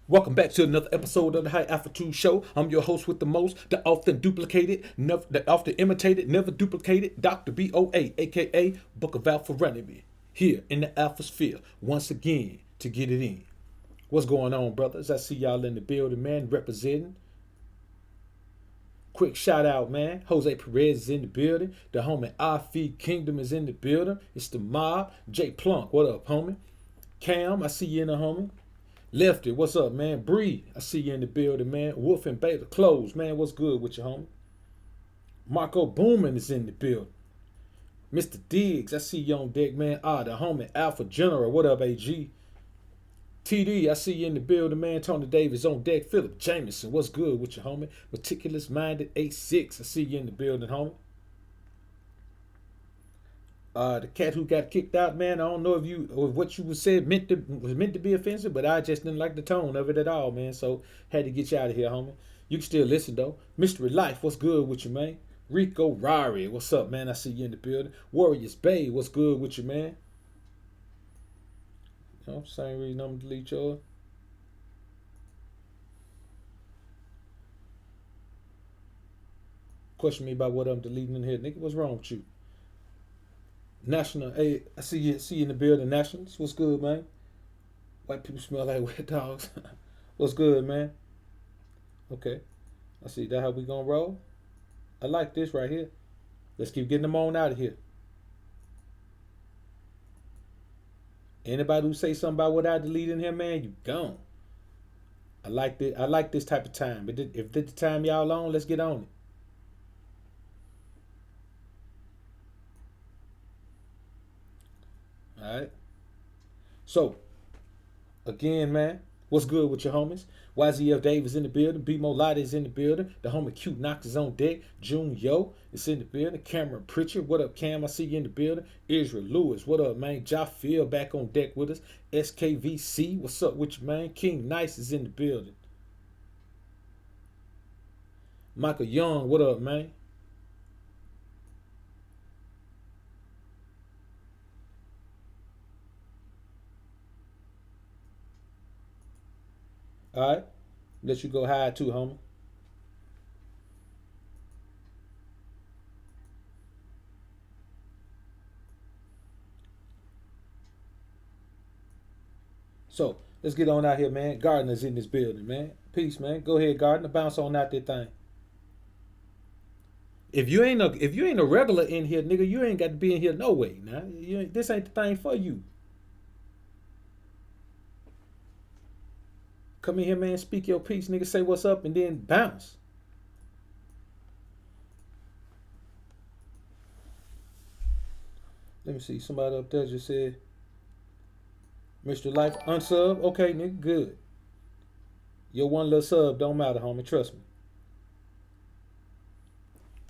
Welcome back to another episode of the High Altitude Show. I'm your host with the most, the often duplicated, the often imitated, never duplicated, Dr. BOA, aka Book of Alpha Renemy, here in the Alpha Sphere, once again to get it in. What's going on, brothers? I see y'all in the building, man, representing. Quick shout out, man. Jose Perez is in the building. The homie I Feed Kingdom is in the building. It's the mob. Jay Plunk, what up, homie? Cam, I see you in the homie. Lefty, what's up, man? Bree, I see you in the building, man. Wolf and Beta, close, man. What's good with you, homie? Marco Boomin is in the building. Mr. Diggs, I see you on deck, man. The homie Alpha General, what up, AG? TD, I see you in the building, man. Tony Davis on deck. Philip Jameson, what's good with you, homie? Meticulous Minded 86, I see you in the building, homie. The cat who got kicked out, man. I don't know if you or what you was said was meant to be offensive, but I just didn't like the tone of it at all, man. So had to get you out of here, homie. You can still listen though. Mystery Life, what's good with you, man? Rico Rari, what's up, man? I see you in the building. Warriors Bay, what's good with you, man? You know, same reason I'm gonna delete yours. Question me about what I'm deleting in here, nigga. What's wrong with you? National, hey, I see you in the building. Nationals, what's good, man? White people smell like wet dogs. What's good, man? Okay, I see that how we gonna roll. I like this right here. Let's keep getting them on out of here. Anybody who say something about what I delete in here, man, you gone. I like this. I like this type of time. But if this the time y'all on, let's get on it. All right. So again, man, what's good with your homies? YZF Dave is in the building. B-Mo Lotta is in the building. The homie Q Knox is on deck. June Yo is in the building. Cameron Pritchard, what up, Cam? I see you in the building. Israel Lewis, what up, man? Jaffiel back on deck with us. SKVC, what's up with you, man? King Nice is in the building. Michael Young, what up, man? All right, let you go high too, homie. So let's get on out here, man. Gardner's in this building, man. Peace, man. Go ahead, Gardner. Bounce on out that thing. If you ain't a regular in here, nigga, you ain't got to be in here no way. Now, this ain't the thing for you. Come in here, man. Speak your piece, nigga. Say what's up, and then bounce. Let me see. Somebody up there just said, "Mr. Life unsub." Okay, nigga, good. Your one little sub don't matter, homie. Trust me.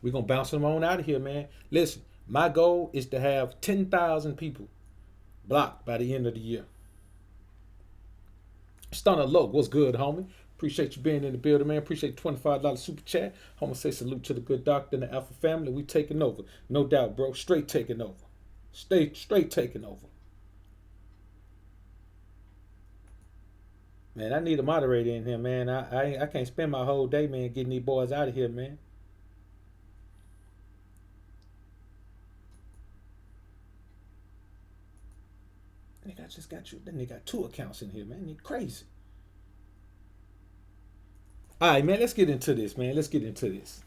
We gonna bounce them on out of here, man. Listen, my goal is to have 10,000 people blocked by the end of the year. Stunner Loke, what's good, homie? Appreciate you being in the building, man. Appreciate the $25 super chat. Homie say salute to the good doctor and the Alpha family. We taking over. No doubt, bro. Straight taking over. Straight taking over. Man, I need a moderator in here, man. I can't spend my whole day, man, getting these boys out of here, man. Nigga, I just got you. Then they got two accounts in here, man. You crazy. All right, man. Let's get into this, man. Let's get into this.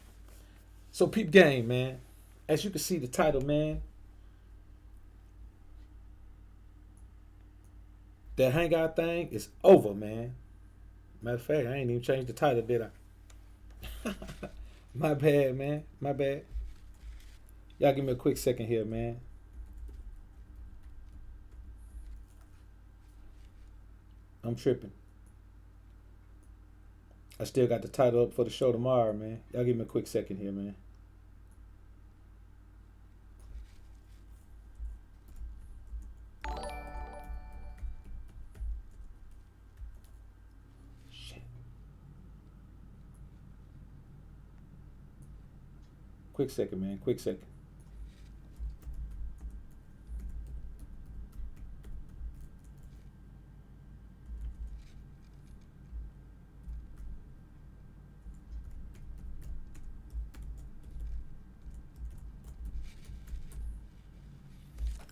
So, peep game, man. As you can see, the title, man. That hangout thing is over, man. Matter of fact, I ain't even changed the title, did I? My bad, man. My bad. Y'all give me a quick second here, man. I'm tripping. I still got the title up for the show tomorrow, man. Y'all give me a quick second here, man. Shit. Quick second, man. Quick second.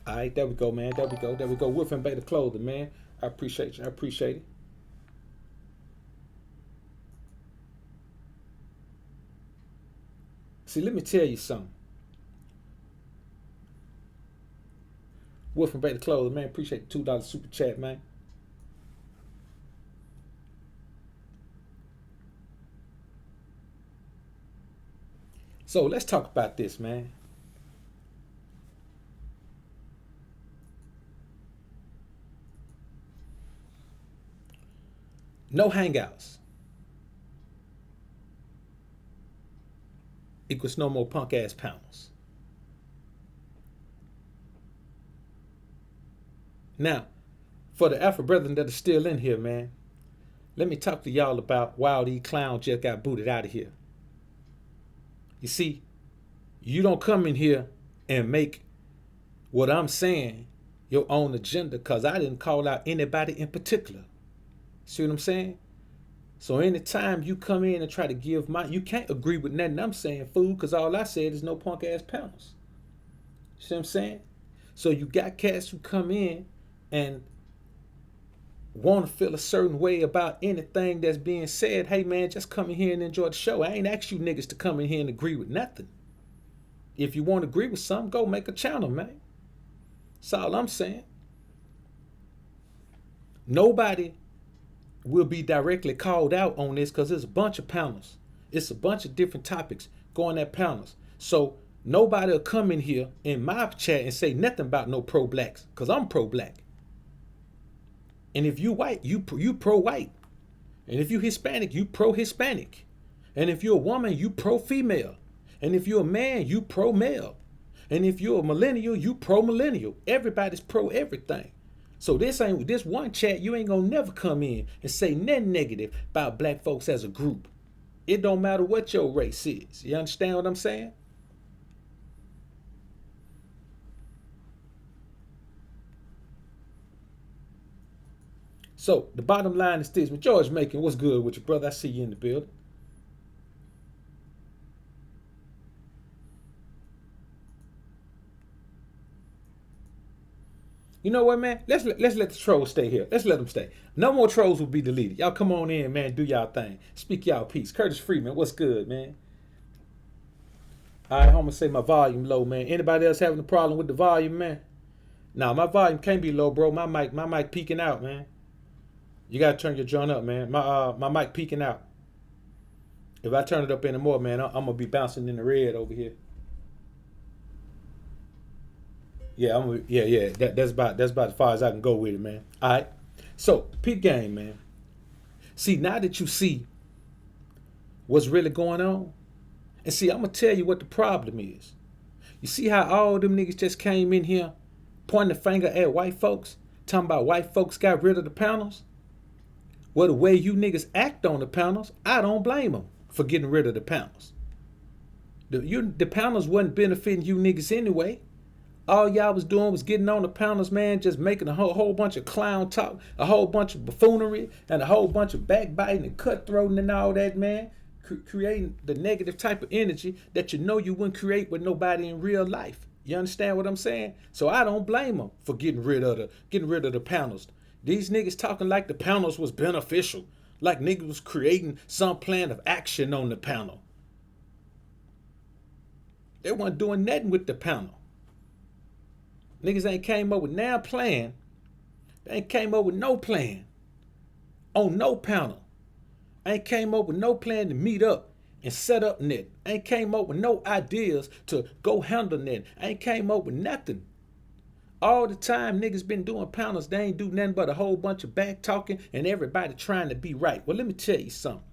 All right, there we go, man. There we go. There we go. Wolf and Beta Clothing, man. I appreciate you. I appreciate it. See, let me tell you something. Wolf and Beta Clothing, man. Appreciate the $2 super chat, man. So let's talk about this, man. No Hangouts equals no more punk ass panels. Now, for the Alpha brethren that are still in here, man, let me talk to y'all about why these clowns just got booted out of here. You see, you don't come in here and make what I'm saying your own agenda, because I didn't call out anybody in particular. See what I'm saying? So anytime you come in and try to give you can't agree with nothing I'm saying, fool, because all I said is no punk ass panels. See what I'm saying? So you got cats who come in and want to feel a certain way about anything that's being said. Hey man, just come in here and enjoy the show. I ain't asked you niggas to come in here and agree with nothing. If you want to agree with something, go make a channel, man. That's all I'm saying. Nobody will be directly called out on this because there's a bunch of panels. It's a bunch of different topics going at panels. So nobody will come in here in my chat and say nothing about no pro-blacks, because I'm pro-black. And if you white, you pro-white. And if you Hispanic, you pro-Hispanic. And if you're a woman, you pro-female. And if you're a man, you pro-male. And if you're a millennial, you pro-millennial. Everybody's pro-everything. So this one chat, you ain't gonna never come in and say nothing negative about black folks as a group. It don't matter what your race is. You understand what I'm saying? So the bottom line is this. With George Macon, what's good with you, brother? I see you in the building. You know what, man? Let's let the trolls stay here. Let's let them stay. No more trolls will be deleted. Y'all come on in, man. Do y'all thing. Speak y'all piece. Curtis Freeman, what's good, man? All right, I'm gonna say my volume low, man. Anybody else having a problem with the volume, man? Nah, my volume can't be low, bro. My mic peeking out, man. You gotta turn your joint up, man. My mic peeking out. If I turn it up anymore, man, I'm gonna be bouncing in the red over here. Yeah, yeah. That's about as far as I can go with it, man. All right. So, peak game, man. See, now that you see what's really going on, and see, I'm gonna tell you what the problem is. You see how all them niggas just came in here pointing the finger at white folks, talking about white folks got rid of the panels? Well, the way you niggas act on the panels, I don't blame them for getting rid of the panels. The panels wasn't benefiting you niggas anyway. All y'all was doing was getting on the panels, man, just making a whole bunch of clown talk, a whole bunch of buffoonery, and a whole bunch of backbiting and cutthroating and all that, man. Creating the negative type of energy that you know you wouldn't create with nobody in real life. You understand what I'm saying? So I don't blame them for getting rid of the panels. These niggas talking like the panels was beneficial, like niggas was creating some plan of action on the panel. They weren't doing nothing with the panel. Niggas ain't came up with now plan. They ain't came up with no plan on no panel. Ain't came up with no plan to meet up and set up net. Ain't came up with no ideas to go handle net. Ain't came up with nothing. All the time niggas been doing panels, they ain't do nothing but a whole bunch of back talking and everybody trying to be right. Well, let me tell you something.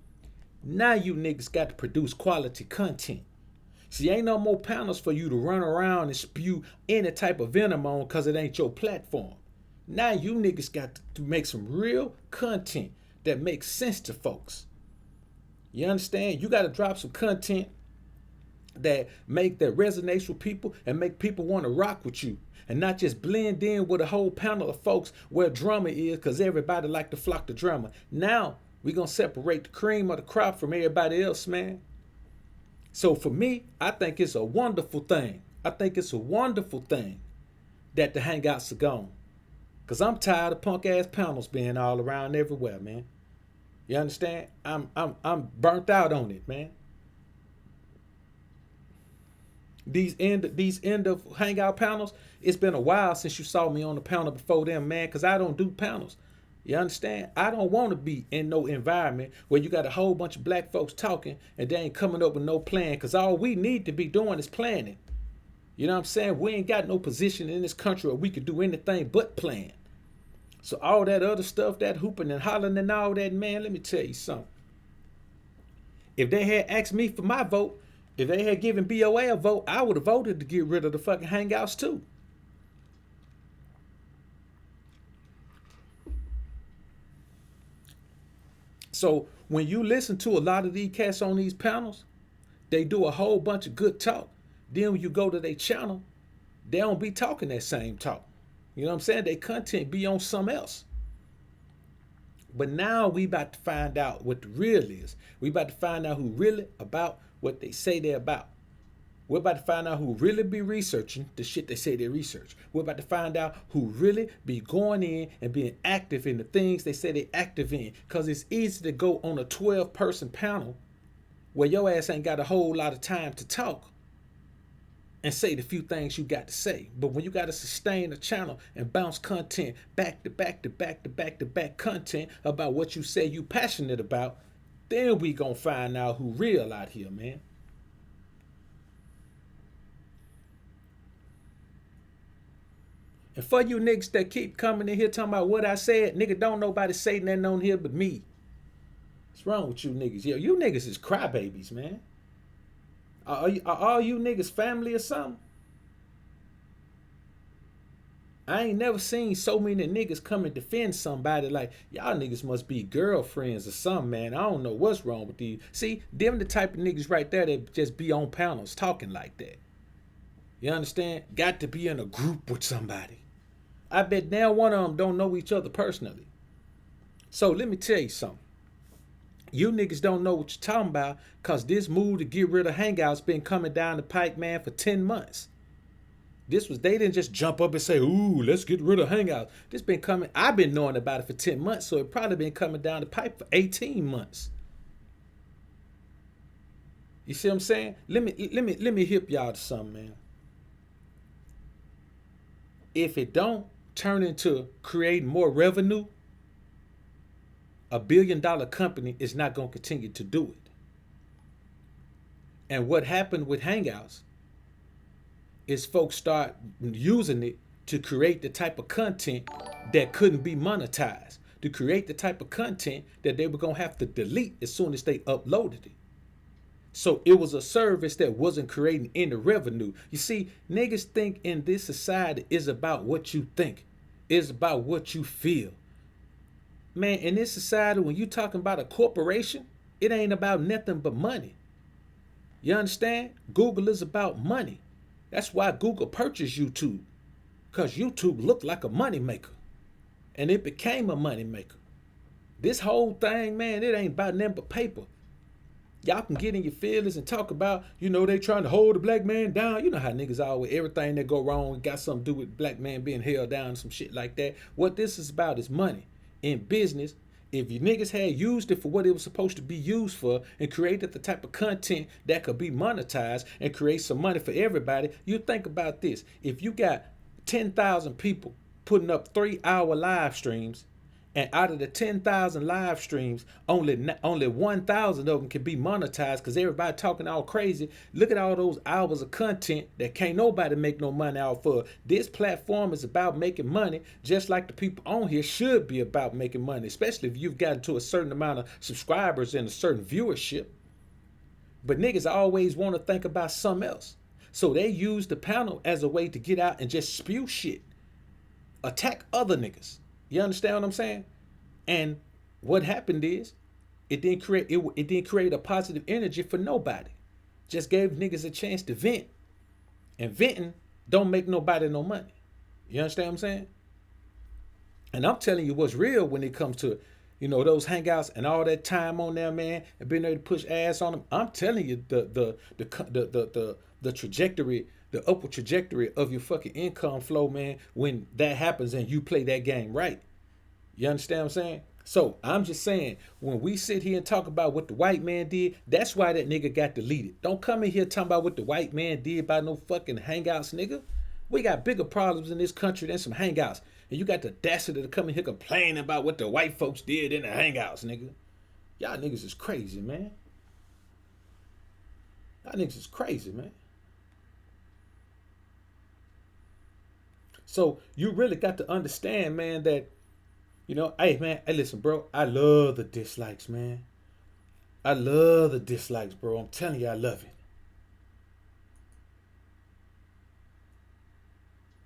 Now you niggas got to produce quality content. See, ain't no more panels for you to run around and spew any type of venom on because it ain't your platform. Now you niggas got to make some real content that makes sense to folks. You understand? You got to drop some content that resonates with people and make people want to rock with you, and not just blend in with a whole panel of folks where drama is because everybody like to flock to drama. Now we gonna separate the cream of the crop from everybody else, man. So for me, I think it's a wonderful thing. I think it's a wonderful thing that the Hangouts are gone. Cause I'm tired of punk ass panels being all around everywhere, man. You understand? I'm burnt out on it, man. These end of Hangout panels, it's been a while since you saw me on the panel before them, man, because I don't do panels. You understand? I don't want to be in no environment where you got a whole bunch of black folks talking and they ain't coming up with no plan, because all we need to be doing is planning. You know what I'm saying? We ain't got no position in this country where we could do anything but plan. So all that other stuff, that hooping and hollering and all that, man, let me tell you something. If they had asked me for my vote, if they had given BOA a vote, I would have voted to get rid of the fucking Hangouts too. So when you listen to a lot of these cats on these panels, they do a whole bunch of good talk. Then when you go to their channel, they don't be talking that same talk. You know what I'm saying? Their content be on something else. But now we about to find out what the real is. We about to find out who really about what they say they're about. We're about to find out who really be researching the shit they say they research. We're about to find out who really be going in and being active in the things they say they active in. Because it's easy to go on a 12-person panel where your ass ain't got a whole lot of time to talk and say the few things you got to say. But when you got to sustain a channel and bounce content back to back to back to back to back content about what you say you passionate about, then we gonna find out who real out here, man. And for you niggas that keep coming in here talking about what I said, nigga, don't nobody say nothing on here but me. What's wrong with you niggas? Yo, you niggas is crybabies, man. Are all you niggas family or something? I ain't never seen so many niggas come and defend somebody like, y'all niggas must be girlfriends or something, man. I don't know what's wrong with these. See, them the type of niggas right there that just be on panels talking like that. You understand? Got to be in a group with somebody. I bet now one of them don't know each other personally. So let me tell you something. You niggas don't know what you're talking about because this move to get rid of Hangouts been coming down the pike, man, for 10 months. They didn't just jump up and say, ooh, let's get rid of Hangouts. This been coming, I've been knowing about it for 10 months, so it probably been coming down the pipe for 18 months. You see what I'm saying? Let me hip y'all to something, man. If it don't turn into creating more revenue, $1 billion company is not going to continue to do it. And what happened with Hangouts is folks start using it to create the type of content that couldn't be monetized, to create the type of content that they were going to have to delete as soon as they uploaded it. So it was a service that wasn't creating any revenue. You see, niggas think in this society is about what you think. It's about what you feel. Man, in this society, when you talking about a corporation, it ain't about nothing but money. You understand? Google is about money. That's why Google purchased YouTube. Because YouTube looked like a moneymaker. And it became a moneymaker. This whole thing, man, it ain't about nothing but paper. Y'all can get in your feelings and talk about, they trying to hold the black man down. You know how niggas always, everything that go wrong got something to do with black man being held down and some shit like that. What this is about is money. In business, if you niggas had used it for what it was supposed to be used for and created the type of content that could be monetized and create some money for everybody, you think about this. If you got 10,000 people putting up 3-hour live streams, and out of the 10,000 live streams, only 1,000 of them can be monetized because everybody talking all crazy. Look at all those hours of content that can't nobody make no money out for. This platform is about making money, just like the people on here should be about making money, especially if you've gotten to a certain amount of subscribers and a certain viewership. But niggas always want to think about something else. So they use the panel as a way to get out and just spew shit. Attack other niggas. You understand what I'm saying? And what happened is it didn't create a positive energy for nobody. Just gave niggas a chance to vent. And venting don't make nobody no money. You understand what I'm saying? And I'm telling you what's real when it comes to, those Hangouts and all that time on there, man, and being able to push ass on them. I'm telling you the trajectory, the upward trajectory of your fucking income flow, man, when that happens and you play that game right. You understand what I'm saying? So I'm just saying, when we sit here and talk about what the white man did, that's why that nigga got deleted. Don't come in here talking about what the white man did by no fucking hangouts, nigga. We got bigger problems in this country than some hangouts. And you got the audacity to come in here complaining about what the white folks did in the hangouts, nigga. Y'all niggas is crazy, man. Y'all niggas is crazy, man. So you really got to understand, man, that, hey, man, hey, listen, bro, I love the dislikes, man. I love the dislikes, bro. I'm telling you, I love it.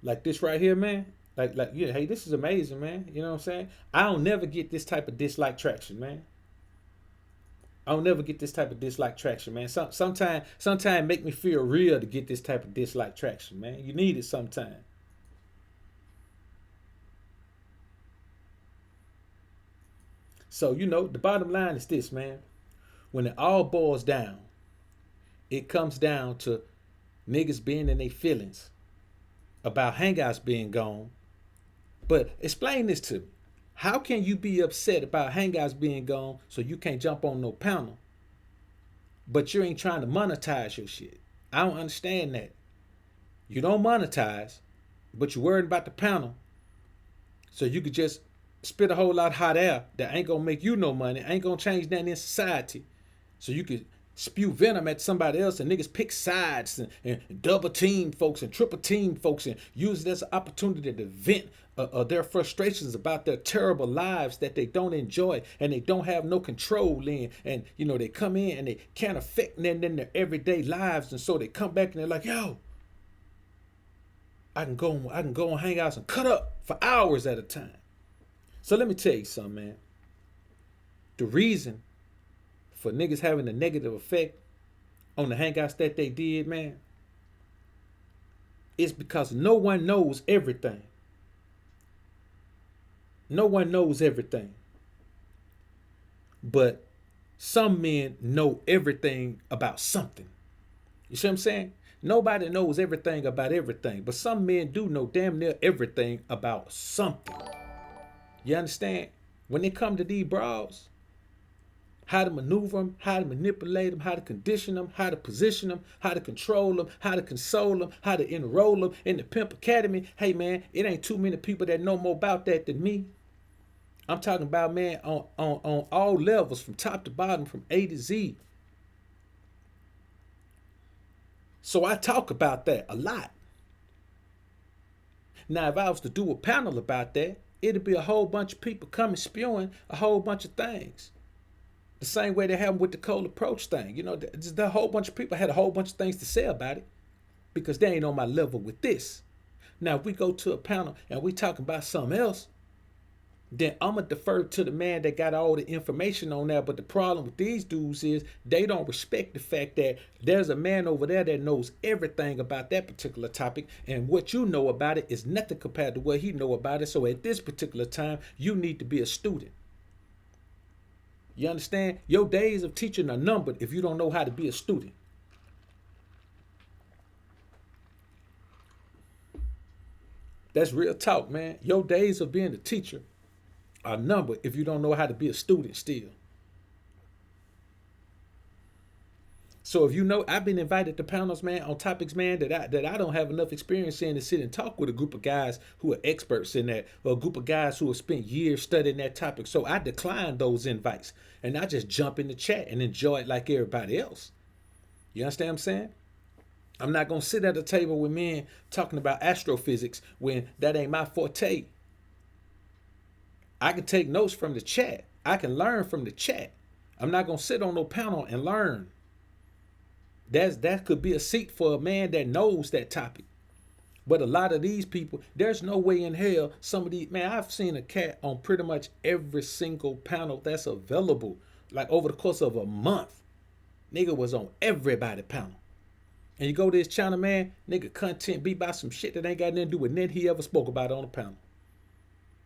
Like this right here, man. Yeah, hey, this is amazing, man. You know what I'm saying? I don't never get this type of dislike traction, man. I don't never get this type of dislike traction, man. Sometimes make me feel real to get this type of dislike traction, man. You need it sometime. So, the bottom line is this, man. When it all boils down, it comes down to niggas being in their feelings about hangouts being gone. But explain this to me. How can you be upset about hangouts being gone so you can't jump on no panel, but you ain't trying to monetize your shit? I don't understand that. You don't monetize, but you're worried about the panel, so you could just spit a whole lot of hot air that ain't gonna make you no money, ain't gonna change nothing in society. So you could spew venom at somebody else, and niggas pick sides and double team folks and triple team folks and use it as an opportunity to vent their frustrations about their terrible lives that they don't enjoy and they don't have no control in. And they come in and they can't affect them in their everyday lives, and so they come back and they're like, yo, I can go on hangouts and cut up for hours at a time. So let me tell you something, man. The reason for niggas having a negative effect on the hangouts that they did, man, is because no one knows everything. No one knows everything. But some men know everything about something. You see what I'm saying? Nobody knows everything about everything, but some men do know damn near everything about something. You understand? When they come to these bras, how to maneuver them, how to manipulate them, how to condition them, how to position them, how to control them, how to console them, how to enroll them in the Pimp Academy. Hey, man, it ain't too many people that know more about that than me. I'm talking about, man, on all levels, from top to bottom, from A to Z. So I talk about that a lot. Now, if I was to do a panel about that, it'd be a whole bunch of people coming spewing a whole bunch of things. The same way they have with the cold approach thing. The whole bunch of people had a whole bunch of things to say about it because they ain't on my level with this. Now, if we go to a panel and we talking about something else, then I'm going to defer to the man that got all the information on that. But the problem with these dudes is they don't respect the fact that there's a man over there that knows everything about that particular topic. And what you know about it is nothing compared to what he know about it. So at this particular time, you need to be a student. You understand? Your days of teaching are numbered if you don't know how to be a student. That's real talk, man. Your days of being a teacher are numbered if you don't know how to be a student still. So if I've been invited to panels, man, on topics, man, that I don't have enough experience in to sit and talk with a group of guys who are experts in that, or a group of guys who have spent years studying that topic. So I decline those invites and I just jump in the chat and enjoy it like everybody else. You understand what I'm saying? I'm not going to sit at a table with men talking about astrophysics when that ain't my forte. I can take notes from the chat. I can learn from the chat. I'm not going to sit on no panel and learn. That could be a seat for a man that knows that topic. But a lot of these people, there's no way in hell some of these, man, I've seen a cat on pretty much every single panel that's available. Like over the course of a month, nigga was on everybody panel. And you go to his channel, man, nigga content be about some shit that ain't got nothing to do with nothing he ever spoke about on the panel.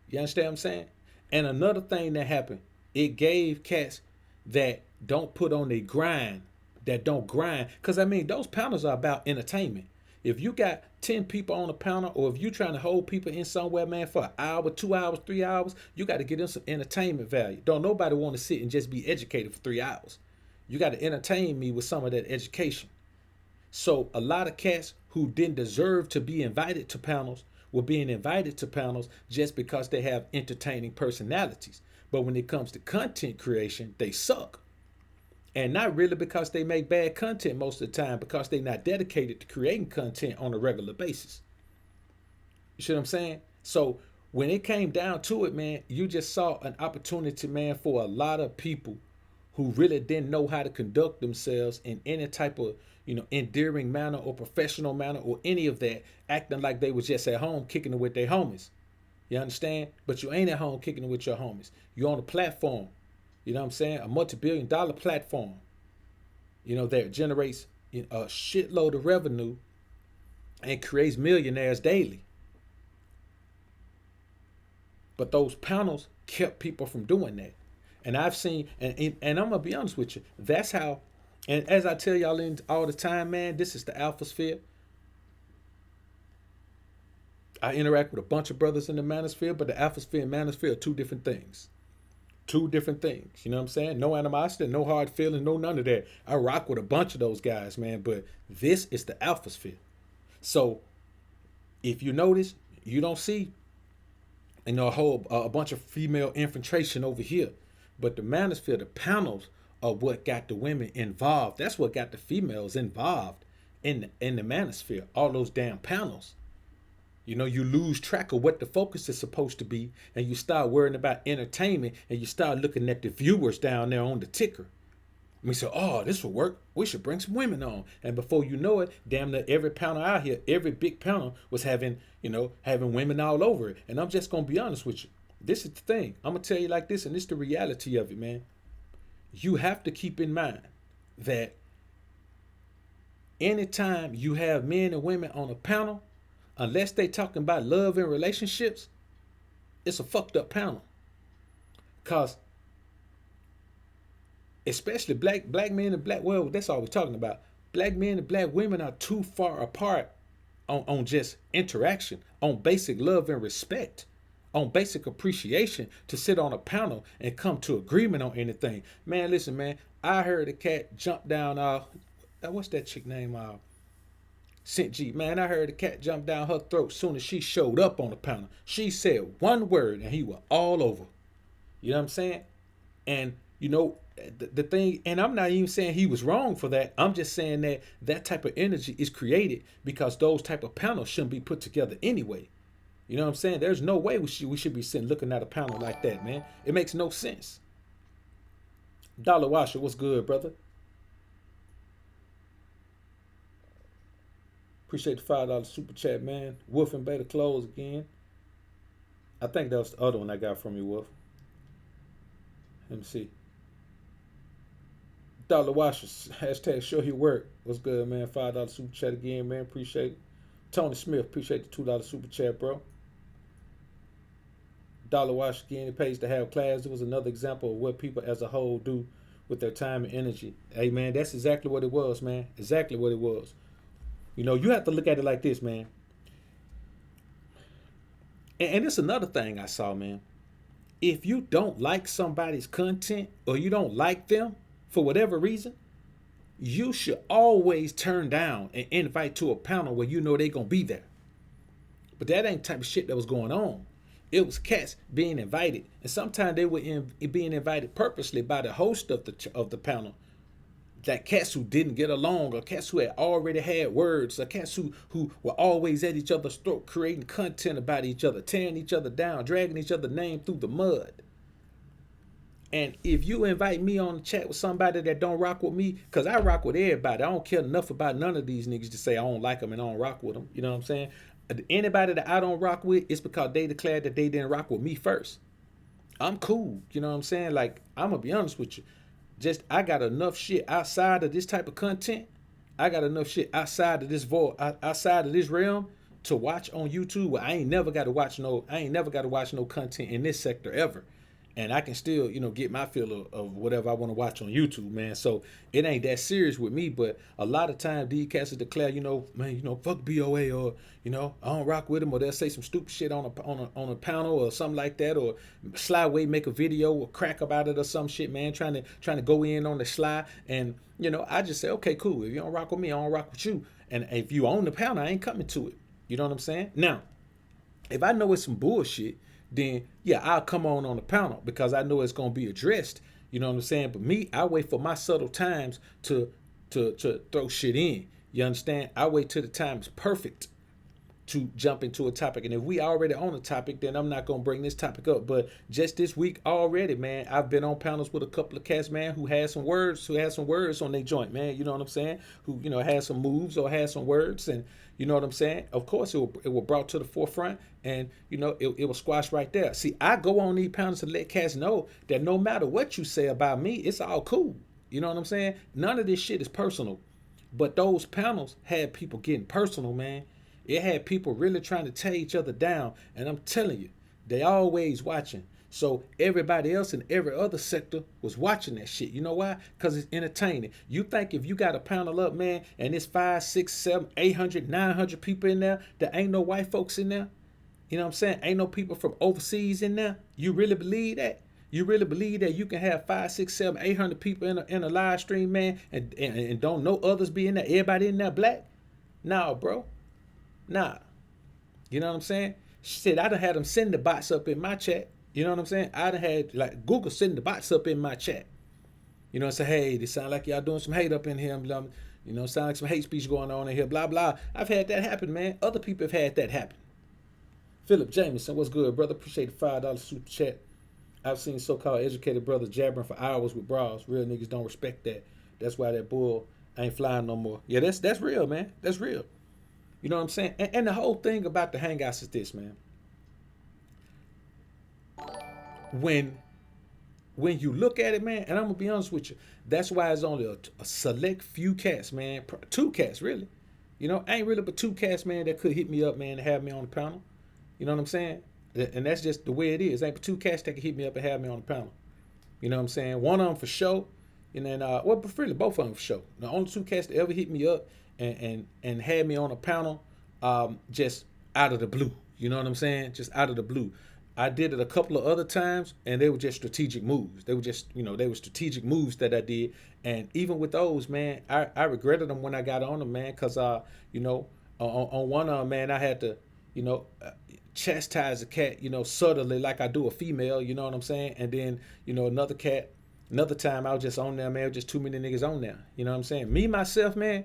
You understand what I'm saying? And another thing that happened, it gave cats that don't put on their grind, that don't grind. Because, those panels are about entertainment. If you got 10 people on a panel, or if you trying to hold people in somewhere, man, for an hour, 2 hours, 3 hours, you got to get them some entertainment value. Don't nobody want to sit and just be educated for 3 hours. You got to entertain me with some of that education. So a lot of cats who didn't deserve to be invited to panels were being invited to panels just because they have entertaining personalities. But when it comes to content creation, they suck. And not really because they make bad content most of the time, because they're not dedicated to creating content on a regular basis. You see what I'm saying? So when it came down to it, man, you just saw an opportunity, man, for a lot of people who really didn't know how to conduct themselves in any type of, endearing manner or professional manner or any of that, acting like they was just at home kicking it with their homies. You understand? But you ain't at home kicking it with your homies. You're on a platform. You know what I'm saying? A multi-billion-dollar platform, that generates a shitload of revenue and creates millionaires daily. But those panels kept people from doing that. And I've seen, and I'm going to be honest with you, that's how, and as I tell y'all all the time, man, this is the alpha sphere. I interact with a bunch of brothers in the manosphere, but the alpha sphere and manosphere are two different things. Two different things. You know what I'm saying? No animosity, no hard feelings, no none of that. I rock with a bunch of those guys, man. But this is the alpha sphere. So if you notice, you don't see a bunch of female infiltration over here. But the manosphere, the panels are what got the women involved. That's what got the females involved in the manosphere. All those damn panels. You lose track of what the focus is supposed to be, and you start worrying about entertainment, and you start looking at the viewers down there on the ticker. And we say, oh, this will work. We should bring some women on. And before you know it, damn near every panel out here, every big panel was having women all over it. And I'm just going to be honest with you. This is the thing. I'm going to tell you like this, and this is the reality of it, man. You have to keep in mind that anytime you have men and women on a panel, unless they talking about love and relationships, it's a fucked up panel. Cause especially black men and that's all we're talking about. Black men and black women are too far apart on just interaction, on basic love and respect, on basic appreciation to sit on a panel and come to agreement on anything. Man, listen, man, I heard a cat jump down what's that chick name? Sint G, man, I heard the cat jump down her throat soon as she showed up on the panel. She said one word and he was all over. You know what I'm saying? And, the thing, and I'm not even saying he was wrong for that. I'm just saying that type of energy is created because those type of panels shouldn't be put together anyway. You know what I'm saying? There's no way we should be sitting looking at a panel like that, man. It makes no sense. Dollar Washer, what's good, brother? Appreciate the $5 super chat, man. Wolf and Beta Clothes again. I think that was the other one I got from you, Wolf. Let me see. Dollar Washers, hashtag show your work. What's good, man? $5 super chat again, man. Appreciate it. Tony Smith, appreciate the $2 super chat, bro. Dollar Wash again, it pays to have class. It was another example of what people as a whole do with their time and energy. Hey, man, that's exactly what it was, man. Exactly what it was. You have to look at it like this, man. And it's another thing I saw, man. If you don't like somebody's content or you don't like them for whatever reason, you should always turn down and invite to a panel where they're going to be there. But that ain't the type of shit that was going on. It was cats being invited. And sometimes they were being invited purposely by the host of the panel. That cats who didn't get along, or cats who had already had words, or cats who were always at each other's throat, creating content about each other, tearing each other down, dragging each other's name through the mud. And if you invite me on the chat with somebody that don't rock with me, because I rock with everybody. I don't care enough about none of these niggas to say I don't like them and I don't rock with them. You know what I'm saying? Anybody that I don't rock with, it's because they declared that they didn't rock with me first. I'm cool. You know what I'm saying? Like, I'm going to be honest with you. I got enough shit outside of this type of content. I got enough shit outside of this outside of this realm to watch on YouTube. Where I ain't never got to watch no content in this sector ever. and I can still, get my fill of whatever I want to watch on YouTube, man. So it ain't that serious with me. But a lot of times these cats will declare, man, fuck BOA, or I don't rock with them, or they'll say some stupid shit on a panel or something like that, or Slyway make a video or crack about it or some shit, man, trying to go in on the sly. And I just say, okay, cool. If you don't rock with me, I don't rock with you. And if you own the panel, I ain't coming to it. You know what I'm saying? Now, if I know it's some bullshit, then yeah, I'll come on the panel because I know it's gonna be addressed. You know what I'm saying? But me, I wait for my subtle times to throw shit in. You understand? I wait till the time is perfect to jump into a topic. And if we already on a topic, then I'm not gonna bring this topic up. But just this week already, man, I've been on panels with a couple of cats, man, who had some words on their joint, man. You know what I'm saying? Who, had some moves or had some words, and you know what I'm saying? Of course, it was brought to the forefront, and it was squashed right there. See, I go on these panels to let cats know that no matter what you say about me, it's all cool. You know what I'm saying? None of this shit is personal. But those panels had people getting personal, man. It had people really trying to tear each other down. And I'm telling you, they always watching. So everybody else in every other sector was watching that shit. You know why? Because it's entertaining. You think if you got a panel up, man, and it's 5, 6, 7, 800, 900 people in there, there ain't no white folks in there? You know what I'm saying? Ain't no people from overseas in there? You really believe that? You really believe that you can have 5, 6, 7, 800 people in a live stream, man, and don't know others be in there? Everybody in there black? Nah, bro. Nah. You know what I'm saying? Shit, I done had them send the bots up in my chat. You know what I'm saying? I done had, like, Google send the bots up in my chat. You know, and say, hey, this sound like y'all doing some hate up in here. Sound like some hate speech going on in here, blah, blah. I've had that happen, man. Other people have had that happen. Philip Jameson, what's good, brother? Appreciate the $5 super chat. I've seen so-called educated brothers jabbering for hours with bras. Real niggas don't respect that. That's why that bull ain't flying no more. Yeah, that's real, man. That's real. You know what I'm saying? And the whole thing about the Hangouts is this, man. When you look at it, man, and I'm going to be honest with you, that's why it's only a select few cats, man. 2 cats, really. Ain't really but 2 cats, man, that could hit me up, man, and have me on the panel. You know what I'm saying? And that's just the way it is. Ain't but 2 cats that can hit me up and have me on the panel. You know what I'm saying? One of them for show. And then, really, both of them for show. The only 2 cats that ever hit me up and had me on a panel just out of the blue. You know what I'm saying? Just out of the blue. I did it a couple of other times, and they were just strategic moves. They were just, they were strategic moves that I did. And even with those, man, I regretted them when I got on them, man, because, on one of them, man, I had to, chastise a cat, subtly like I do a female, you know what I'm saying? And then, another time I was just on there, man, just too many niggas on there. You know what I'm saying? Me, myself, man,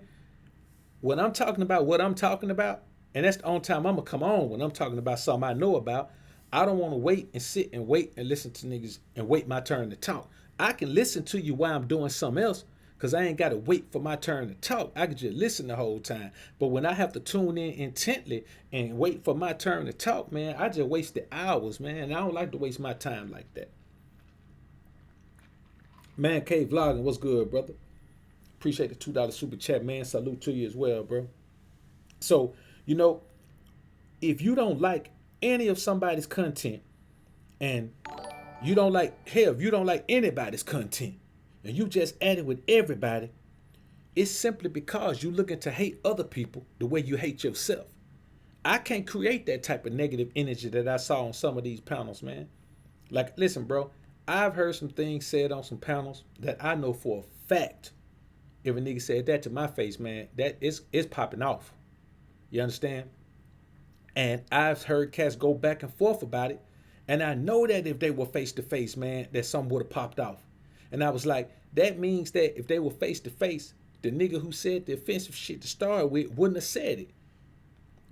when I'm talking about what I'm talking about, and that's the only time I'm going to come on when I'm talking about something I know about, I don't want to wait and sit and wait and listen to niggas and wait my turn to talk. I can listen to you while I'm doing something else because I ain't got to wait for my turn to talk. I can just listen the whole time. But when I have to tune in intently and wait for my turn to talk, man, I just wasted hours, man. And I don't like to waste my time like that. Man K Vlogging, what's good, brother? Appreciate the $2 super chat, man. Salute to you as well, bro. So, if you don't like any of somebody's content, and you don't like, hell, if you don't like anybody's content, and you just add it with everybody, it's simply because you're looking to hate other people the way you hate yourself. I can't create that type of negative energy that I saw on some of these panels, man. Like, listen, bro, I've heard some things said on some panels that I know for a fact, if a nigga said that to my face, man, that is popping off. You understand? And I've heard cats go back and forth about it. And I know that if they were face to face, man, that something would have popped off. And I was like, that means that if they were face to face, the nigga who said the offensive shit to start with wouldn't have said it.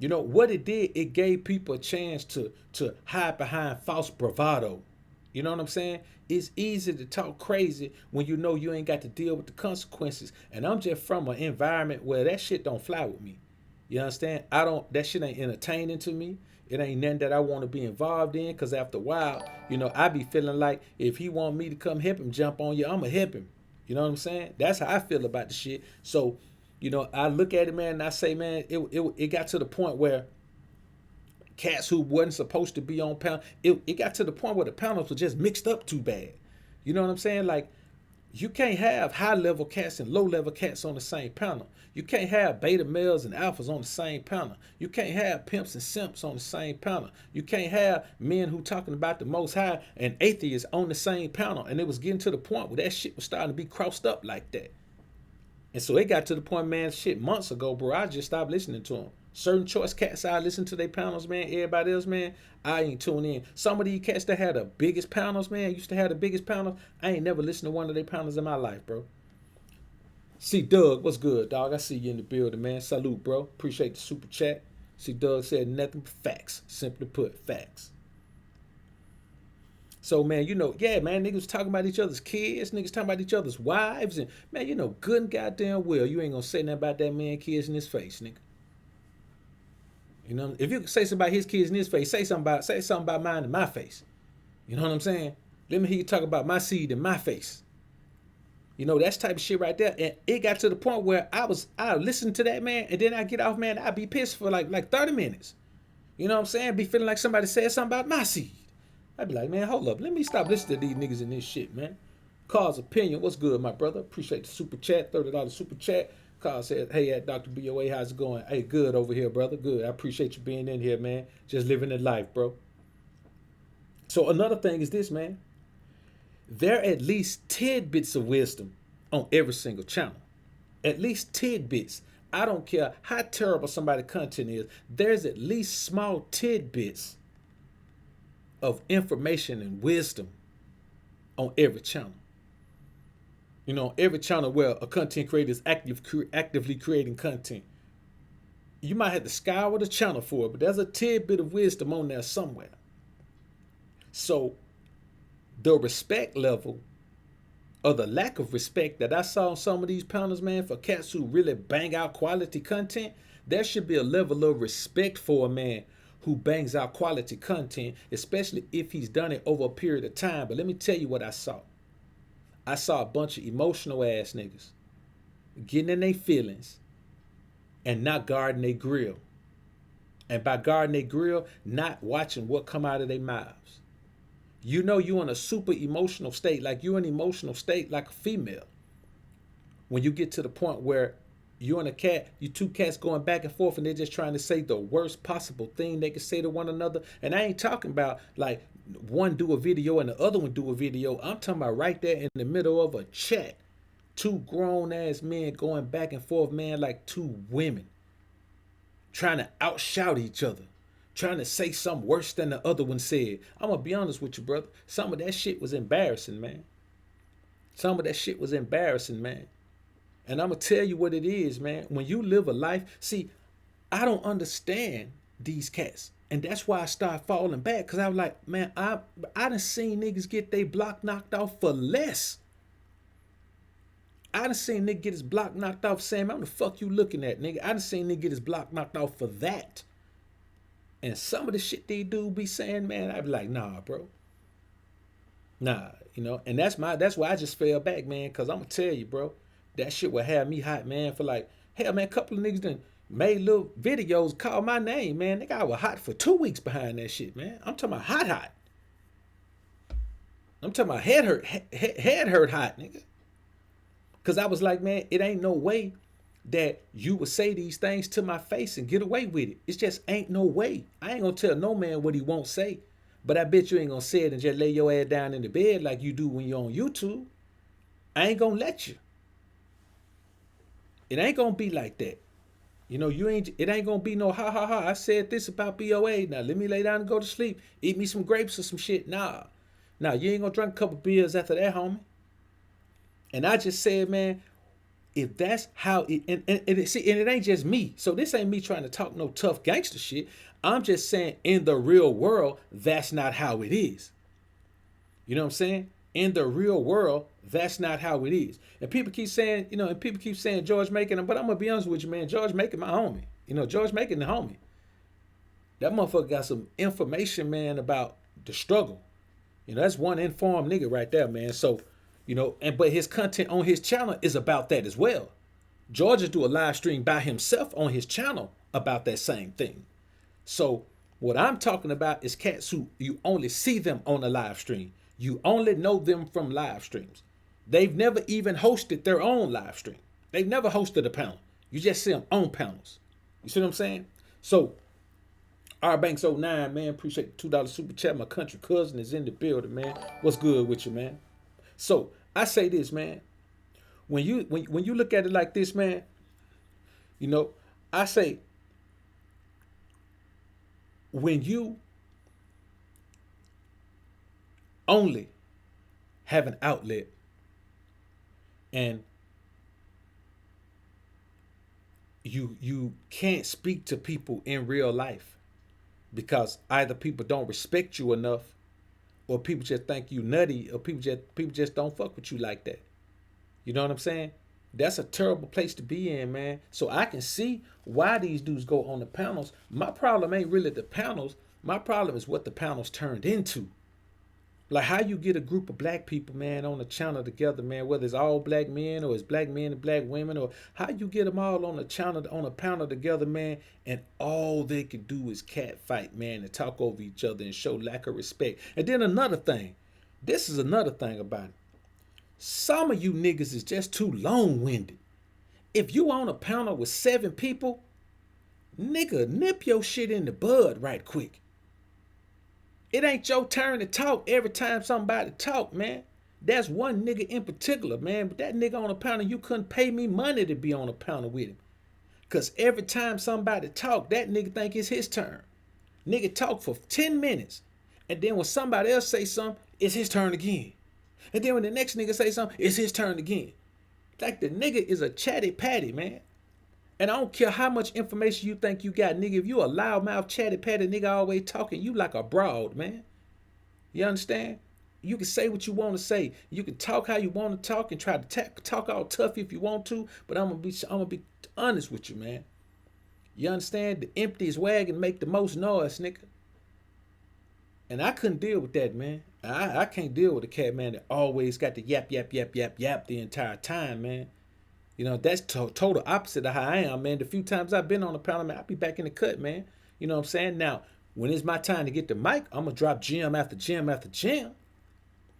What it did, it gave people a chance to hide behind false bravado. You know what I'm saying? It's easy to talk crazy when you know you ain't got to deal with the consequences. And I'm just from an environment where that shit don't fly with me. You understand? That shit ain't entertaining to me. It ain't nothing that I want to be involved in, because after a while, I be feeling like if he want me to come help him jump on you, I'm going to help him. You know what I'm saying? That's how I feel about the shit. So, I look at it, man, and I say, man, it got to the point where cats who wasn't supposed to be on panel. It got to the point where the panels were just mixed up too bad. You know what I'm saying? Like, you can't have high level cats and low level cats on the same panel. You can't have beta males and alphas on the same panel. You can't have pimps and simps on the same panel. You can't have men who talking about the most high and atheists on the same panel. And it was getting to the point where that shit was starting to be crossed up like that. And so it got to the point, man, shit, months ago, bro, I just stopped listening to them. Certain choice cats, I listen to their panels, man. Everybody else, man, I ain't tuning in. Some of these cats that had the biggest panels, man, used to have the biggest panels. I ain't never listened to one of their panels in my life, bro. See, Doug, what's good, dog? I see you in the building, man. Salute, bro. Appreciate the super chat. See, Doug said nothing but facts. Simply put, facts. So, man, you know, yeah, man, niggas talking about each other's kids, niggas talking about each other's wives, and, man, you know, good and goddamn well, you ain't gonna say nothing about that man kids in his face, nigga. You know, if you say something about his kids in his face, say something about mine in my face. You know what I'm saying? Let me hear you talk about my seed in my face. You know, that's type of shit right there. And it got to the point where I listened to that, man, and then I get off, man, I'd be pissed for like 30 minutes. You know what I'm saying? Be feeling like somebody said something about my seed. I'd be like, man, hold up. Let me stop listening to these niggas in this shit, man. Carl's opinion. What's good, my brother? Appreciate the super chat. $30 super chat. Carl said, hey, at Dr. BOA, how's it going? Hey, good over here, brother. Good. I appreciate you being in here, man. Just living the life, bro. So another thing is this, man. There are at least tidbits of wisdom on every single channel. At least tidbits. I don't care how terrible somebody's content is. There's at least small tidbits of information and wisdom on every channel. You know, every channel where a content creator is actively creating content. You might have to scour the channel for it, but there's a tidbit of wisdom on there somewhere. So the respect level or the lack of respect that I saw on some of these panels, man, for cats who really bang out quality content, there should be a level of respect for a man who bangs out quality content, especially if he's done it over a period of time. But let me tell you what I saw. I saw a bunch of emotional ass niggas getting in their feelings and not guarding their grill. And by guarding their grill, not watching what come out of their mouths. You know you in a super emotional state, like you in an emotional state like a female. When you get to the point where you and a cat, you two cats going back and forth and they're just trying to say the worst possible thing they can say to one another. And I ain't talking about like one do a video and the other one do a video. I'm talking about right there in the middle of a chat. Two grown ass men going back and forth, man, like two women. Trying to outshout each other. Trying to say something worse than the other one said. I'm going to be honest with you, brother. Some of that shit was embarrassing, man. Some of that shit was embarrassing, man. And I'm going to tell you what it is, man. When you live a life, see, I don't understand these cats. And that's why I started falling back. Because I was like, man, I done seen niggas get their block knocked off for less. I done seen nigga get his block knocked off saying, man, what the fuck you looking at, nigga? I done seen nigga get his block knocked off for that. And some of the shit these dudes be saying, man, I be like, nah, bro. Nah, you know. And that's why I just fell back, man. Because I'm going to tell you, bro. That shit would have me hot, man, for like, hell, man, a couple of niggas done made little videos, call my name, man. Nigga, I was hot for 2 weeks behind that shit, man. I'm talking about hot. I'm talking about head hurt hot, nigga. Because I was like, man, it ain't no way that you would say these things to my face and get away with it. It's just ain't no way. I ain't going to tell no man what he won't say. But I bet you ain't going to say it and just lay your ass down in the bed like you do when you're on YouTube. I ain't going to let you. It ain't gonna be like that. You know, it ain't gonna be no ha ha ha. I said this about BOA. Now let me lay down and go to sleep. Eat me some grapes or some shit. Nah, you ain't gonna drink a couple beers after that, homie. And I just said, man, if that's how it and it ain't just me. So this ain't me trying to talk no tough gangster shit. I'm just saying in the real world, that's not how it is. You know what I'm saying? In the real world, that's not how it is. And people keep saying, you know, George Macon, but I'm going to be honest with you, man. George Macon, my homie. You know, George Macon, the homie. That motherfucker got some information, man, about the struggle. You know, that's one informed nigga right there, man. So, you know, but his content on his channel is about that as well. George do a live stream by himself on his channel about that same thing. So What I'm talking about is cats who you only see them on a live stream. You only know them from live streams. They've never even hosted their own live stream. They've never hosted a panel. You just see them on panels. You see what I'm saying? So, our Banks '09, man, appreciate the $2 super chat. My country cousin is in the building, man. What's good with you, man? So, I say this, man. When you look at it like this, man, you know, I say when you only have an outlet and you can't speak to people in real life because either people don't respect you enough or people just think you nutty or people just don't fuck with you like that. You know what I'm saying? That's a terrible place to be in, man. So I can see why these dudes go on the panels. My problem ain't really the panels. My problem is what the panels turned into. Like how you get a group of black people, man, on a channel together, man, whether it's all black men or it's black men and black women, or how you get them all on a channel, on a panel together, man, and all they can do is cat fight, man, and talk over each other and show lack of respect. And then another thing, this is another thing about it. Some of you niggas is just too long-winded. If you on a panel with 7 people, nigga, nip your shit in the bud right quick. It ain't your turn to talk every time somebody talk, man. That's one nigga in particular, man. But that nigga on a panel, you couldn't pay me money to be on a panel with him. Because every time somebody talk, that nigga think it's his turn. Nigga talk for 10 minutes. And then when somebody else say something, it's his turn again. And then when the next nigga say something, it's his turn again. Like the nigga is a chatty patty, man. And I don't care how much information you think you got, nigga. If you a loudmouth, chatty patty nigga always talking, you like a broad, man. You understand? You can say what you want to say. You can talk how you want to talk and try to talk all tough if you want to. But I'm gonna be honest with you, man. You understand? The emptiest wagon make the most noise, nigga. And I couldn't deal with that, man. I can't deal with a cat, man, that always got the yap, yap, yap, yap, yap the entire time, man. You know, that's total opposite of how I am, man. The few times I've been on the panel, man, I'll be back in the cut, man. You know what I'm saying? Now, when it's my time to get the mic, I'm going to drop gem after gem after gem.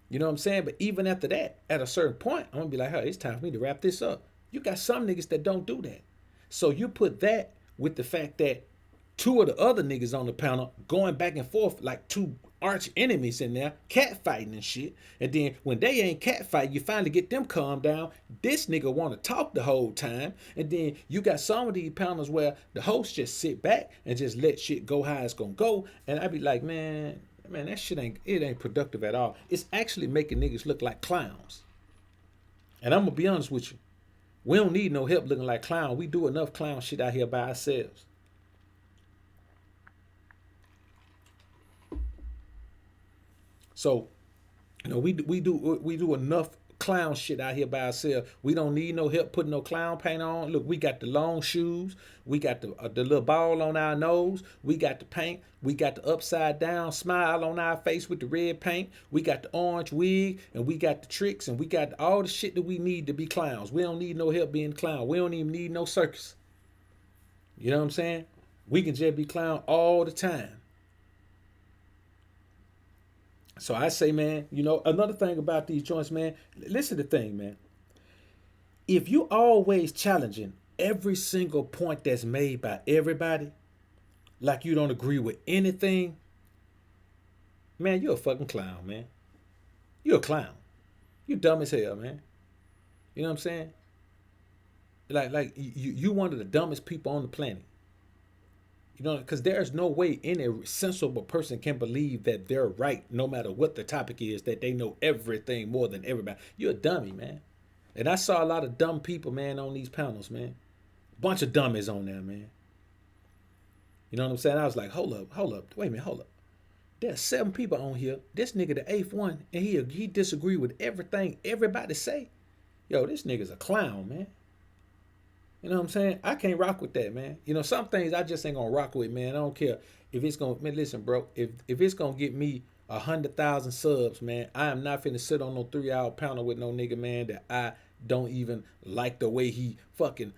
You know what I'm saying? But even after that, at a certain point, I'm going to be like, hey, it's time for me to wrap this up. You got some niggas that don't do that. So you put that with the fact that 2 of the other niggas on the panel going back and forth like 2 arch enemies in there, cat fighting and shit. And then when they ain't cat fighting, you finally get them calmed down. This nigga want to talk the whole time. And then you got some of these panels where the host just sit back and just let shit go how it's gonna go. And I be like, man, that shit ain't productive at all. It's actually making niggas look like clowns. And I'm gonna be honest with you. We don't need no help looking like clowns. We do enough clown shit out here by ourselves. So, you know, we do enough clown shit out here by ourselves. We don't need no help putting no clown paint on. Look, we got the long shoes. We got the little ball on our nose. We got the paint. We got the upside down smile on our face with the red paint. We got the orange wig, and we got the tricks, and we got all the shit that we need to be clowns. We don't need no help being clown. We don't even need no circus. You know what I'm saying? We can just be clown all the time. So I say, man, you know, another thing about these joints, man, listen to the thing, man. If you always challenging every single point that's made by everybody, like you don't agree with anything, man, you're a fucking clown, man. You're a clown. You're dumb as hell, man. You know what I'm saying? Like you one of the dumbest people on the planet. You know, because there's no way any sensible person can believe that they're right, no matter what the topic is, that they know everything more than everybody. You're a dummy, man. And I saw a lot of dumb people, man, on these panels, man. Bunch of dummies on there, man. You know what I'm saying? I was like, hold up. Wait a minute, hold up. There's 7 people on here. This nigga the 8th one, and he disagree with everything everybody say. Yo, this nigga's a clown, man. You know what I'm saying? I can't rock with that, man. You know, some things I just ain't gonna rock with, man. I don't care if it's gonna, man, listen, bro. If it's gonna get me 100,000 subs, man, I am not finna sit on no 3-hour panel with no nigga, man, that I don't even like the way he fucking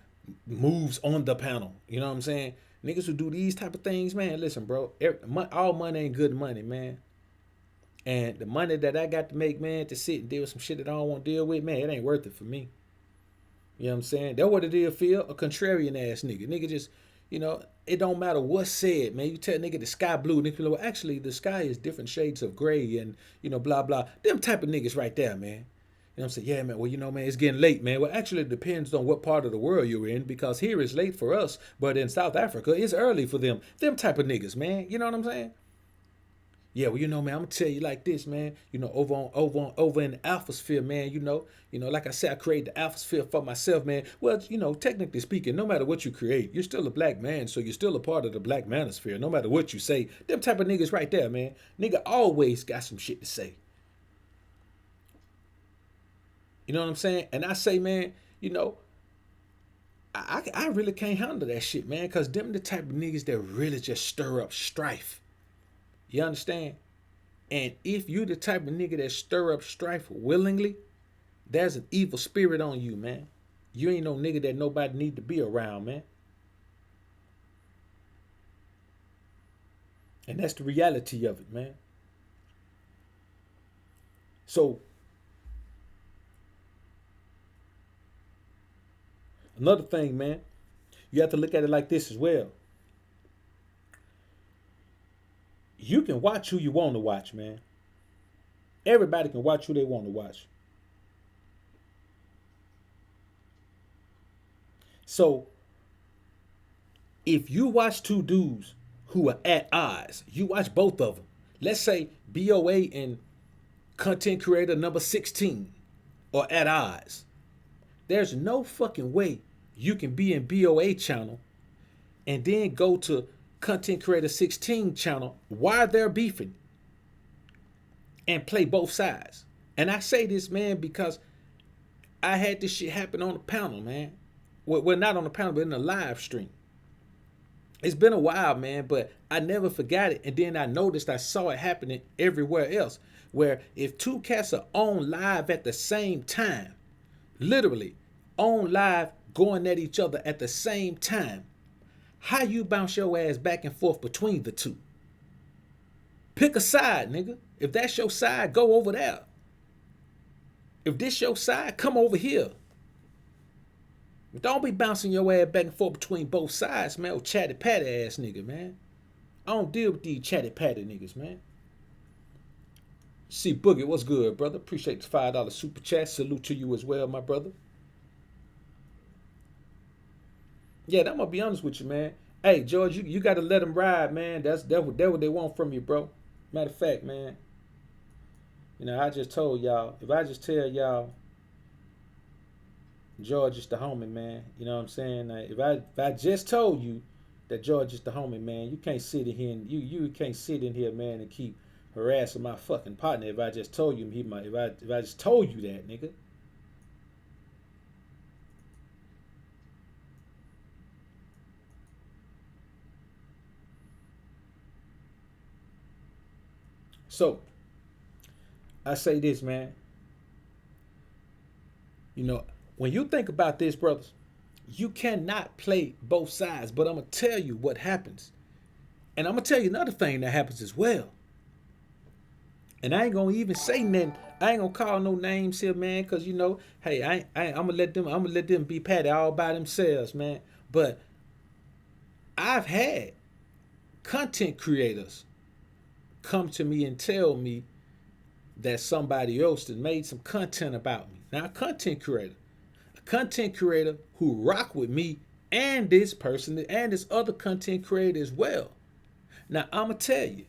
moves on the panel. You know what I'm saying? Niggas who do these type of things, man, listen, bro. All money ain't good money, man. And the money that I got to make, man, to sit and deal with some shit that I don't want to deal with, man, it ain't worth it for me. You know what I'm saying? That's what it is, Phil. A contrarian ass nigga. Nigga just, it don't matter what's said, man. You tell nigga the sky blue, nigga, well, actually the sky is different shades of gray and, blah, blah. Them type of niggas right there, man. You know what I'm saying? Yeah, man. Well, man, it's getting late, man. Well, actually, it depends on what part of the world you're in because here it's late for us, but in South Africa, it's early for them. Them type of niggas, man. You know what I'm saying? Yeah, well, man, I'm gonna tell you like this, man. Over in the alphasphere, man. Like I said, I created the alphasphere for myself, man. Well, technically speaking, no matter what you create, you're still a black man, so you're still a part of the black manosphere. No matter what you say, them type of niggas right there, man. Nigga always got some shit to say. You know what I'm saying? And I say, man, I really can't handle that shit, man, because them the type of niggas that really just stir up strife. You understand? And if you the type of nigga that stir up strife willingly, there's an evil spirit on you, man. You ain't no nigga that nobody need to be around, man. And that's the reality of it, man. So, another thing, man, you have to look at it like this as well. You can watch who you want to watch, man. Everybody can watch who they want to watch. So, if you watch two dudes who are at odds, you watch both of them. Let's say BOA and content creator number 16 are at odds. There's no fucking way you can be in BOA channel and then go to content creator 16 channel while they're beefing and play both sides. And I say this, man, because I had this shit happen on the panel, man. Well, not on the panel, but in the live stream. It's been a while, man, but I never forgot it. And then I noticed I saw it happening everywhere else, where if two cats are on live at the same time, literally on live going at each other at the same time, how you bounce your ass back and forth between the two? Pick a side, nigga. If that's your side, go over there. If this your side, come over here. Don't be bouncing your ass back and forth between both sides, man. Oh, chatty patty ass nigga, man. I don't deal with these chatty patty niggas, man. See Boogie, what's good, brother? Appreciate the $5 super chat. Salute to you as well, my brother. Yeah, I'm gonna be honest with you, man. Hey, George, you gotta let them ride, man. That's what they want from you, bro. Matter of fact, man. I just told y'all, if I just tell y'all George is the homie, man. You know what I'm saying? If I just told you that George is the homie, man, you can't sit in here and you can't sit in here, man, and keep harassing my fucking partner. If I just told you if I just told you that, nigga. So, I say this, man. When you think about this, brothers, you cannot play both sides, but I'm going to tell you what happens. And I'm going to tell you another thing that happens as well. And I ain't going to even say nothing. I ain't going to call no names here, man, because, hey, I'm going to let them be patty all by themselves, man. But I've had content creators come to me and tell me that somebody else that made some content about me. Now, a content creator who rock with me and this person and this other content creator as well. Now, I'm gonna tell you,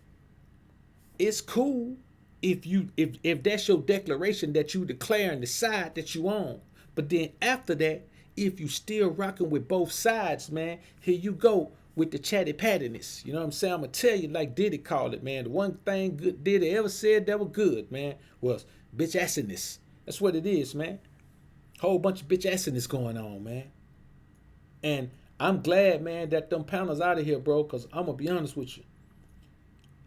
it's cool if that's your declaration that you declare and the side that you on. But then after that, if you still rocking with both sides, man, here you go with the chatty pattiness. You know what I'm saying? I'm gonna tell you like Diddy called it, man. The one thing good Diddy ever said that was good, man, was bitch assiness. That's what it is, man. Whole bunch of bitch assiness going on, man. And I'm glad, man, that them panels out of here, bro, because I'm gonna be honest with you.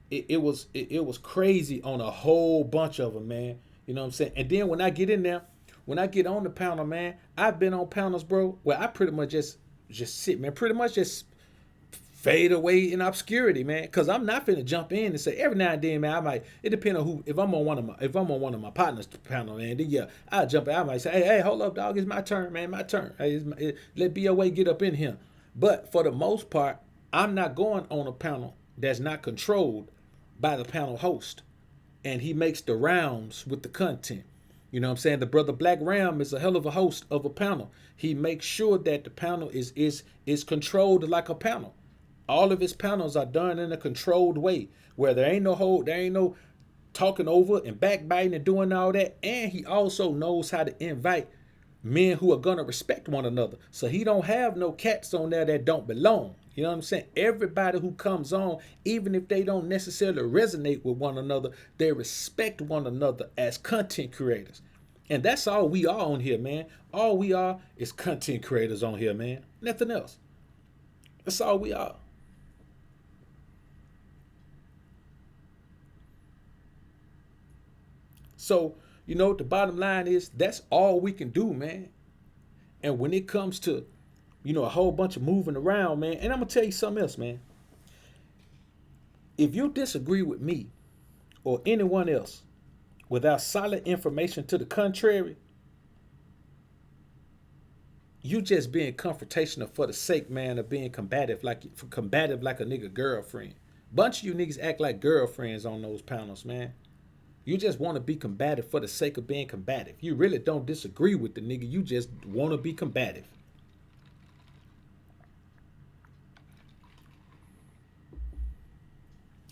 It was crazy on a whole bunch of them, man. You know what I'm saying? And then when I get in there, when I get on the panel, man, I've been on panels, bro, where I pretty much just sit, man, pretty much just fade away in obscurity, man. Because I'm not finna jump in and say every now and then, man. I might. It depends on who. If I'm on one of my partners' panel, man, then yeah, I jump in. I might say, hey, hold up, dog. It's my turn, man. My turn. Hey, let BOA get up in here. But for the most part, I'm not going on a panel that's not controlled by the panel host, and he makes the rounds with the content. You know what I'm saying? The brother Black Ram is a hell of a host of a panel. He makes sure that the panel is controlled like a panel. All of his panels are done in a controlled way where there ain't no talking over and backbiting and doing all that. And he also knows how to invite men who are gonna respect one another. So he don't have no cats on there that don't belong. You know what I'm saying? Everybody who comes on, even if they don't necessarily resonate with one another, they respect one another as content creators. And that's all we are on here, man. All we are is content creators on here, man. Nothing else. That's all we are. So, the bottom line is that's all we can do, man. And when it comes to, a whole bunch of moving around, man, and I'm going to tell you something else, man. If you disagree with me or anyone else without solid information to the contrary, you just being confrontational for the sake, man, of being combative like a nigga girlfriend. Bunch of you niggas act like girlfriends on those panels, man. You just want to be combative for the sake of being combative. You really don't disagree with the nigga. You just want to be combative.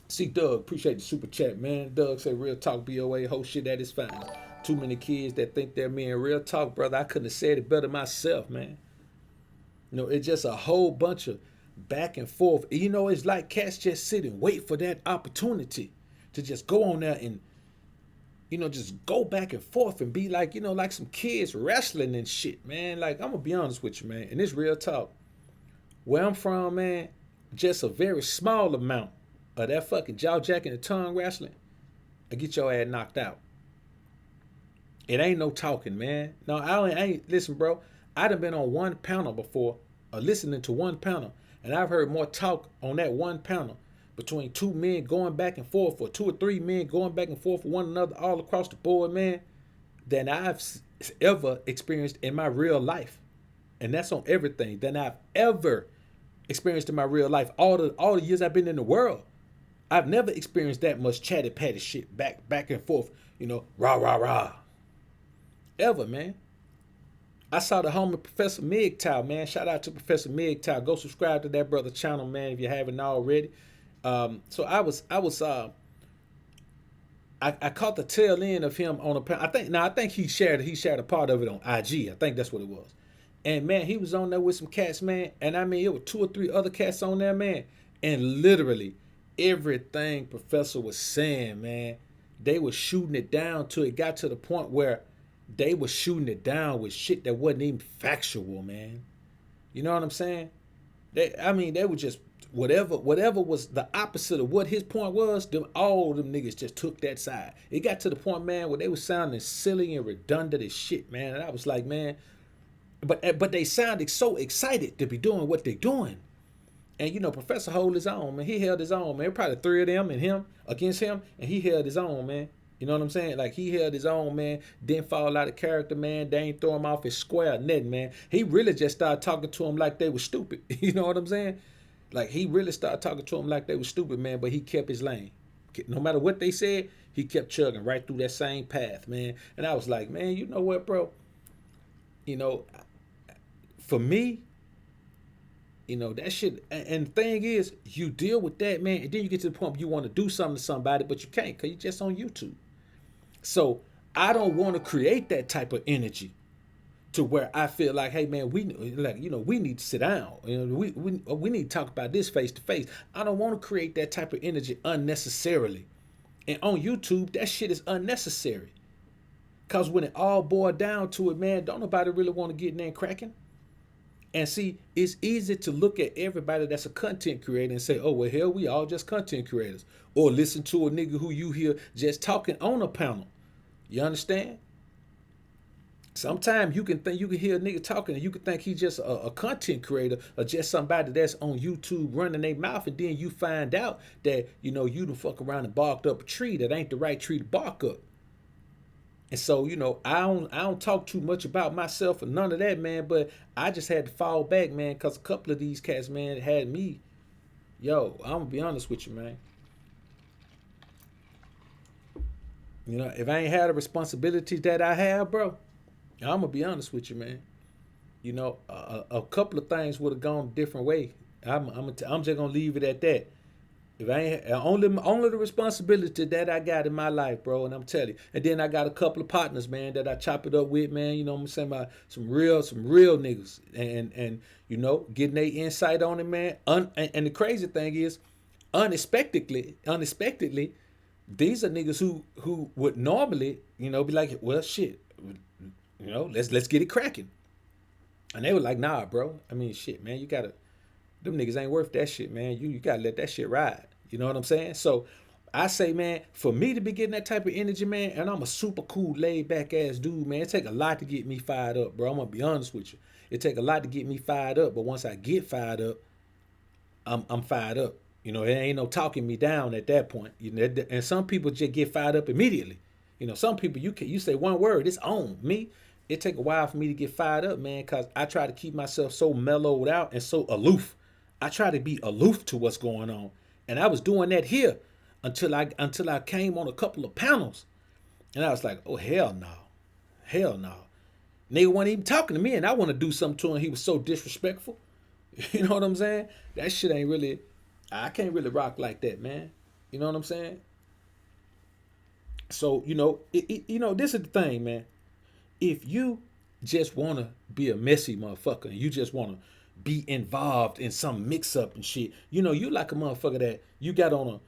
See, Doug, appreciate the super chat, man. Doug said, real talk, BOA, whole shit at its finest. Too many kids that think they're me in real talk, brother. I couldn't have said it better myself, man. It's just a whole bunch of back and forth. It's like cats just sit and wait for that opportunity to just go on there and just go back and forth and be like, like some kids wrestling and shit, man. Like, I'm going to be honest with you, man. And it's real talk. Where I'm from, man, just a very small amount of that fucking jaw jacking and tongue wrestling, I get your ass knocked out. It ain't no talking, man. No, I ain't. Listen, bro, I done been on one panel before, or listening to one panel, and I've heard more talk on that one panel between two men going back and forth, or two or three men going back and forth with one another all across the board, man, than I've ever experienced in my real life. And that's on everything than I've ever experienced in my real life. All the years I've been in the world, I've never experienced that much chatty patty shit back and forth, rah rah rah. Ever, man. I saw the homie Professor Migtow, man. Shout out to Professor Migtow. Go subscribe to that brother channel, man, if you haven't already. So I caught the tail end of him on a. I think he shared a part of it on IG. I think that's what it was. And man, he was on there with some cats, man. And I mean, it was 2 or 3 other cats on there, man. And literally everything Professor was saying, man, they were shooting it down till it got to the point where they were shooting it down with shit that wasn't even factual, man. You know what I'm saying? They were just whatever was the opposite of what his point was. All them niggas just took that side. It got to the point, man, where they were sounding silly and redundant as shit, man. And I was like, man, but they sounded so excited to be doing what they're doing. And Professor hold his own, man. He held his own, man. Probably 3 of them and him against him, and he held his own, man. You know what I'm saying? Like, he held his own, man. Didn't fall out of character, man. They ain't throw him off his square nothing, man. He really just started talking to him like they were stupid. You know what I'm saying? Like, he really started talking to him like they were stupid, man, but he kept his lane. No matter what they said, he kept chugging right through that same path, man. And I was like, man, you know what, bro? For me, that shit. And the thing is, you deal with that, man, and then you get to the point where you want to do something to somebody, but you can't because you're just on YouTube. So I don't want to create that type of energy to where I feel like, hey, man, we need to sit down. We need to talk about this face to face. I don't want to create that type of energy unnecessarily. And on YouTube, that shit is unnecessary. Because when it all boiled down to it, man, don't nobody really want to get in there and cracking. And see, it's easy to look at everybody that's a content creator and say, oh, well, hell, we all just content creators. Or listen to a nigga who you hear just talking on a panel. You understand? Sometimes you can think you can hear a nigga talking and you can think he's just a content creator or just somebody that's on YouTube running their mouth, and then you find out that you done fuck around and barked up a tree that ain't the right tree to bark up. And so, I don't talk too much about myself or none of that, man. But I just had to fall back, man, because a couple of these cats, man, had me. Yo, I'm gonna be honest with you, man. If I ain't had the responsibilities that I have, bro, I'm gonna be honest with you, man. A couple of things would have gone a different way. I'm just gonna leave it at that. If I ain't only the responsibility that I got in my life, bro, and I'm telling you. And then I got a couple of partners, man, that I chop it up with, man. You know what I'm saying? About some real niggas, and getting their insight on it, man. And the crazy thing is, unexpectedly, these are niggas who would normally, be like, well, shit, let's get it cracking. And they were like, nah, bro. I mean, shit, man, you gotta. Them niggas ain't worth that shit, man. You gotta let that shit ride. You know what I'm saying? So I say, man, for me to be getting that type of energy, man, and I'm a super cool, laid back ass dude, man. It take a lot to get me fired up, bro. I'm gonna be honest with you. It take a lot to get me fired up, but once I get fired up, I'm fired up. It ain't no talking me down at that point. And some people just get fired up immediately. Some people you say one word, it's on. Me, it take a while for me to get fired up, man, because I try to keep myself so mellowed out and so aloof. I try to be aloof to what's going on. And I was doing that here until I came on a couple of panels. And I was like, oh, hell no. Hell no. Nigga wasn't even talking to me, and I want to do something to him. He was so disrespectful. You know what I'm saying? That shit ain't really, I can't really rock like that, man. You know what I'm saying? So, this is the thing, man. If you just want to be a messy motherfucker and you just want to be involved in some mix up and shit, you like a motherfucker that you got on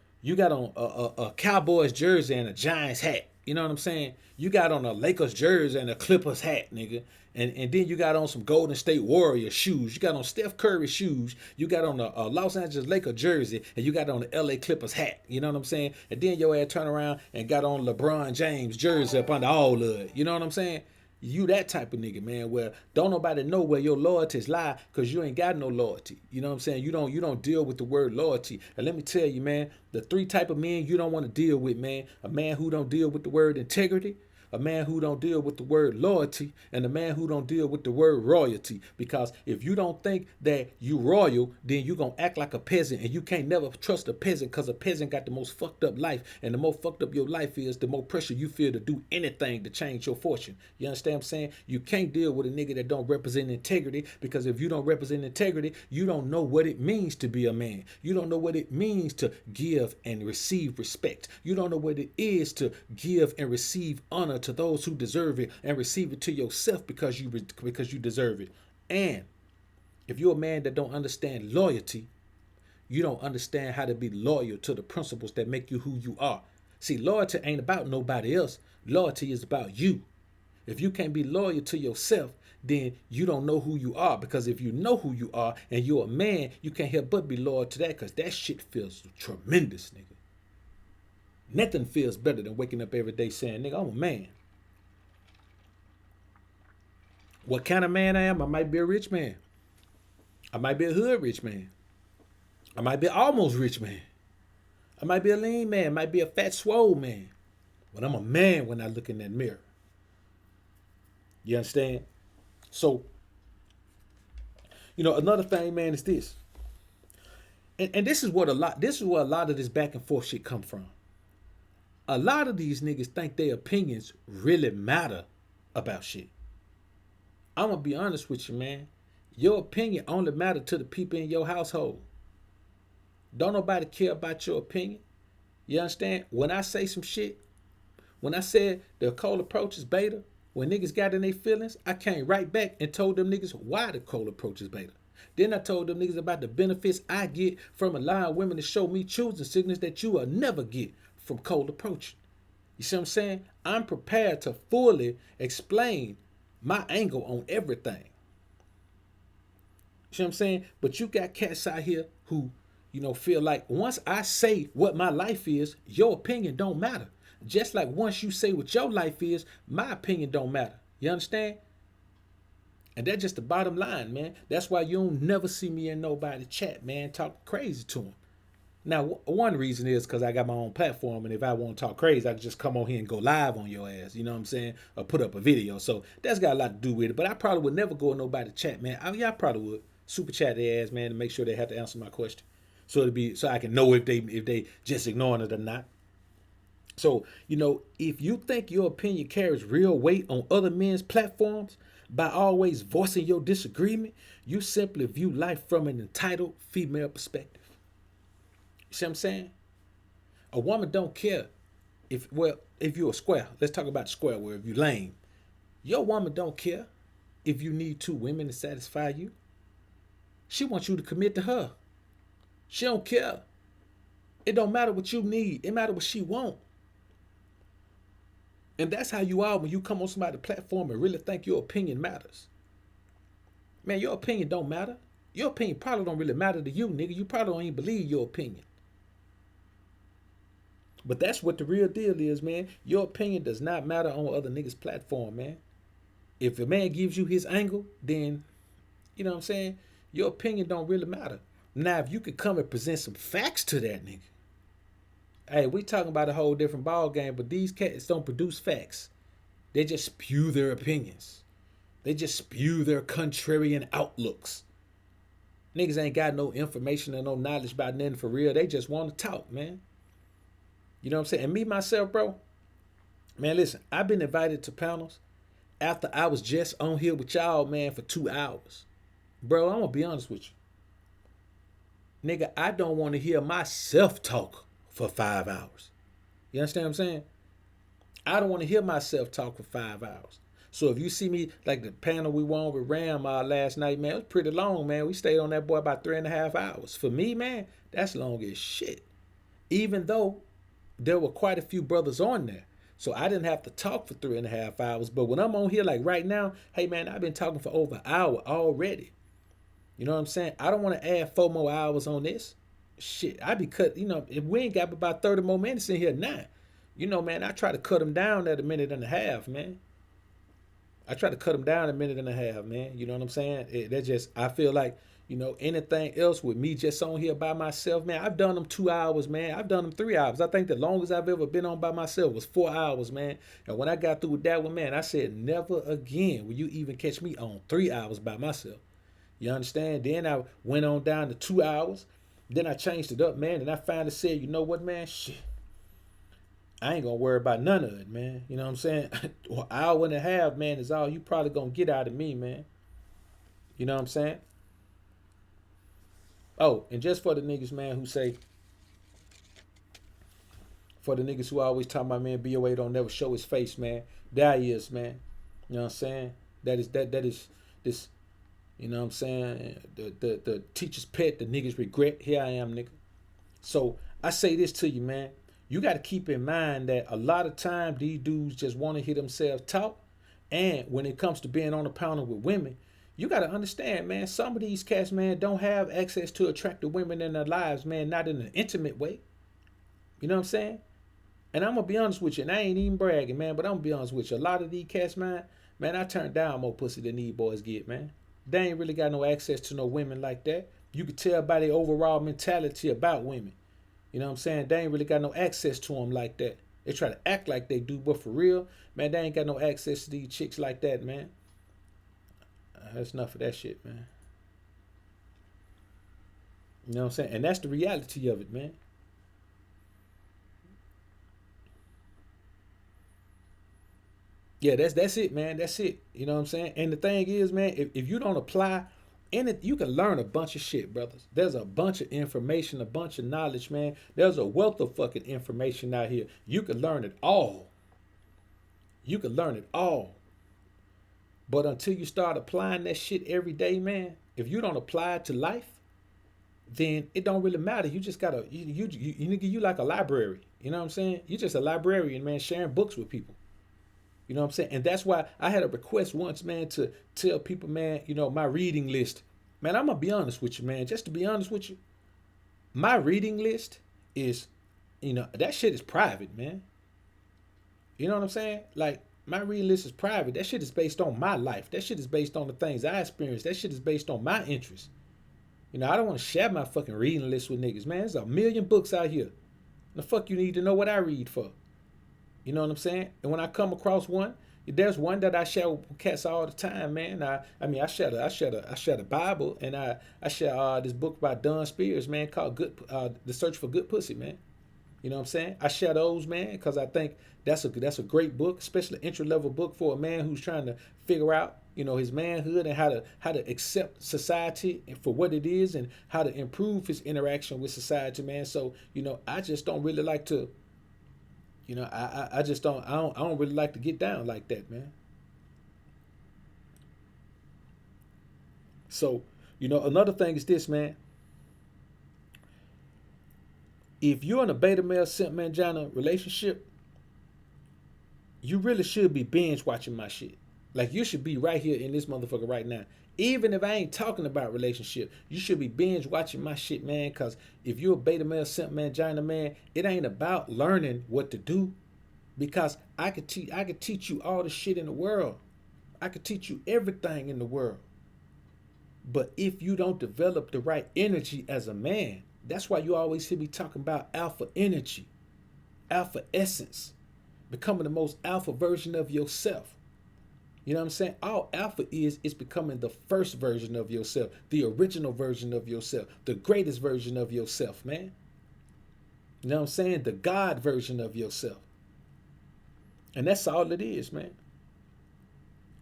a Cowboys jersey and a Giants hat. You know what I'm saying? You got on a Lakers jersey and a Clippers hat, nigga. And then you got on some Golden State Warrior shoes. You got on Steph Curry shoes. You got on a Los Angeles Lakers jersey, and you got on the LA Clippers hat. You know what I'm saying? And then your ass turn around and got on LeBron James jersey up under all of it. You know what I'm saying? You that type of nigga, man, where don't nobody know where your loyalties lie because you ain't got no loyalty. You know what I'm saying? You don't deal with the word loyalty. And let me tell you, man, the three type of men you don't want to deal with, man. A man who don't deal with the word integrity, a man who don't deal with the word loyalty, and a man who don't deal with the word royalty. Because if you don't think that you royal, then you gonna act like a peasant, and you can't never trust a peasant because a peasant got the most fucked up life. And the more fucked up your life is, the more pressure you feel to do anything to change your fortune. You understand what I'm saying? You can't deal with a nigga that don't represent integrity, because if you don't represent integrity, you don't know what it means to be a man. You don't know what it means to give and receive respect. You don't know what it is to give and receive honor to those who deserve it, and receive it to yourself because you deserve it. And if you're a man that don't understand loyalty, you don't understand how to be loyal to the principles that make you who you are. See, loyalty ain't about nobody else. Loyalty is about you. If you can't be loyal to yourself, then you don't know who you are. Because if you know who you are and you're a man, you can't help but be loyal to that, because that shit feels tremendous, nigga. Nothing feels better than waking up every day saying, nigga, I'm a man. What kind of man I am? I might be a rich man. I might be a hood rich man. I might be almost rich man. I might be a lean man. I might be a fat swole man. But I'm a man when I look in that mirror. You understand? So, another thing, man, is this. And this is where a lot of this back and forth shit come from. A lot of these niggas think their opinions really matter about shit. I'm going to be honest with you, man. Your opinion only matters to the people in your household. Don't nobody care about your opinion. You understand? When I say some shit, when I said the cold approach is beta, when niggas got in their feelings, I came right back and told them niggas why the cold approach is beta. Then I told them niggas about the benefits I get from allowing women to show me choosing signals that you will never get from cold approaching. You see what I'm saying? I'm prepared to fully explain my angle on everything. You know what I'm saying? But you got cats out here who, feel like once I say what my life is, your opinion don't matter. Just like once you say what your life is, my opinion don't matter. You understand? And that's just the bottom line, man. That's why you don't never see me in nobody chat, man, talk crazy to them. Now, one reason is because I got my own platform, and if I want to talk crazy, I can just come on here and go live on your ass. You know what I'm saying? Or put up a video. So that's got a lot to do with it. But I probably would never go in nobody chat, man. I probably would super chat their ass, man, to make sure they have to answer my question, so I can know if they just ignoring it or not. So, if you think your opinion carries real weight on other men's platforms by always voicing your disagreement, you simply view life from an entitled female perspective. You see what I'm saying? A woman don't care if you're a square. Let's talk about the square where if you lame. Your woman don't care if you need two women to satisfy you. She wants you to commit to her. She don't care. It don't matter what you need. It matter what she want. And that's how you are when you come on somebody's platform and really think your opinion matters. Man, your opinion don't matter. Your opinion probably don't really matter to you, nigga. You probably don't even believe your opinion. But that's what the real deal is, man. Your opinion does not matter on other niggas' platform, man. If a man gives you his angle, then, you know what I'm saying, your opinion don't really matter. Now, if you could come and present some facts to that nigga, hey, we talking about a whole different ball game, but these cats don't produce facts. They just spew their opinions. They just spew their contrarian outlooks. Niggas ain't got no information or no knowledge about nothing for real. They just want to talk, man. You know what I'm saying? And me, myself, bro, man, listen, I've been invited to panels after I was just on here with y'all, man, for 2 hours. Bro, I'm going to be honest with you. Nigga, I don't want to hear myself talk for 5 hours. You understand what I'm saying? I don't want to hear myself talk for 5 hours. So if you see me, like the panel we won with Ram last night, man, it was pretty long, man. We stayed on that boy about 3.5 hours. For me, man, that's long as shit. Even though there were quite a few brothers on there. So I didn't have to talk for 3.5 hours. But when I'm on here, like right now, hey, man, I've been talking for over an hour already. You know what I'm saying? I don't want to add 4 more hours on this. Shit, I be cut, if we ain't got about 30 more minutes in here now. Man, I try to cut them down at 1.5 minutes, man. I try to cut them down 1.5 minutes, man. You know what I'm saying? I feel like, anything else with me just on here by myself, man, I've done them 2 hours, man. I've done them 3 hours. I think the longest I've ever been on by myself was 4 hours, man. And when I got through with that one, man, I said, never again will you even catch me on 3 hours by myself. You understand? Then I went on down to 2 hours. Then I changed it up, man. And I finally said, you know what, man? Shit. I ain't gonna worry about none of it, man. You know what I'm saying? An hour and a half, man, is all you probably gonna get out of me, man. You know what I'm saying? Oh, and just for the niggas, man, for the niggas who always talk about, man, BOA don't never show his face, man. That is, man. You know what I'm saying? That is this, you know what I'm saying? The teacher's pet, the niggas regret. Here I am, nigga. So I say this to you, man. You got to keep in mind that a lot of time these dudes just want to hear themselves talk. And when it comes to being on a panel with women, you got to understand, man, some of these cats, man, don't have access to attractive women in their lives, man, not in an intimate way. You know what I'm saying? And I'm going to be honest with you, and I ain't even bragging, man, but I'm going to be honest with you. A lot of these cats, man, I turn down more pussy than these boys get, man. They ain't really got no access to no women like that. You can tell by their overall mentality about women. You know what I'm saying? They ain't really got no access to them like that. They try to act like they do, but for real, man, they ain't got no access to these chicks like that, man. That's enough of that shit, man. You know what I'm saying? And that's the reality of it, man. Yeah, that's it, man. That's it. You know what I'm saying? And the thing is, man, if you don't apply you can learn a bunch of shit, brothers. There's a bunch of information, a bunch of knowledge, man. There's a wealth of fucking information out here. You can learn it all. You can learn it all. But until you start applying that shit every day, man, if you don't apply it to life, then it don't really matter. You just gotta you like a library. You know what I'm saying? You just a librarian, man, sharing books with people. You know what I'm saying? And that's why I had a request once, man, to tell people, man, my reading list. Man, I'm going to be honest with you, man. Just to be honest with you, my reading list is, that shit is private, man. You know what I'm saying? Like, My reading list is private. That shit is based on my life. That shit is based on the things I experienced. That shit is based on my interests. You know, I don't want to share my fucking reading list with niggas, man. There's a million books out here. The fuck you need to know what I read for? You know what I'm saying? And when I come across one, there's one that I share with cats all the time, man. I share the Bible, and I share this book by Don Spears, man, called The Search for Good Pussy, man. You know what I'm saying? I share those, man, because I think that's a great book, especially an entry level book for a man who's trying to figure out, you know, his manhood and how to accept society for what it is and how to improve his interaction with society, man. So, you know, I just don't really like to, you know, I just don't really like to get down like that, man. So, you know, another thing is this, man. If you're in a beta male simp mangina relationship, you really should be binge watching my shit. Like, you should be right here in this motherfucker right now. Even if I ain't talking about relationship, you should be binge watching my shit, man. Cause if you're a beta male simp mangina, man, it ain't about learning what to do. Because I could teach you all the shit in the world. I could teach you everything in the world. But if you don't develop the right energy as a man, that's why you always hear me talking about alpha energy, alpha essence, becoming the most alpha version of yourself. You know what I'm saying? All alpha is becoming the first version of yourself, the original version of yourself, the greatest version of yourself, man. You know what I'm saying? The God version of yourself. And that's all it is, man.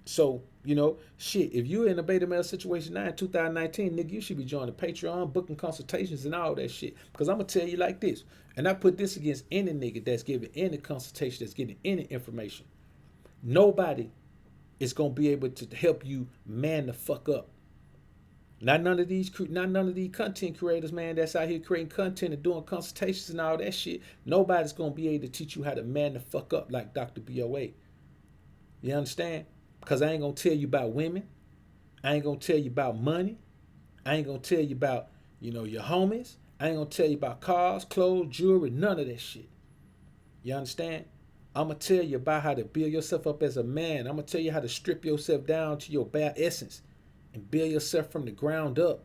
So, you know, shit, if you're in a beta male situation now in 2019, nigga, you should be joining Patreon, booking consultations and all that shit. Because I'm going to tell you like this. And I put this against any nigga that's giving any consultation, that's getting any information. Nobody is going to be able to help you man the fuck up. Not none of these content creators, man, that's out here creating content and doing consultations and all that shit. Nobody's going to be able to teach you how to man the fuck up like Dr. BOA. You understand? Because I ain't going to tell you about women. I ain't going to tell you about money. I ain't going to tell you about, you know, your homies. I ain't going to tell you about cars, clothes, jewelry, none of that shit. You understand? I'm going to tell you about how to build yourself up as a man. I'm going to tell you how to strip yourself down to your bare essence and build yourself from the ground up.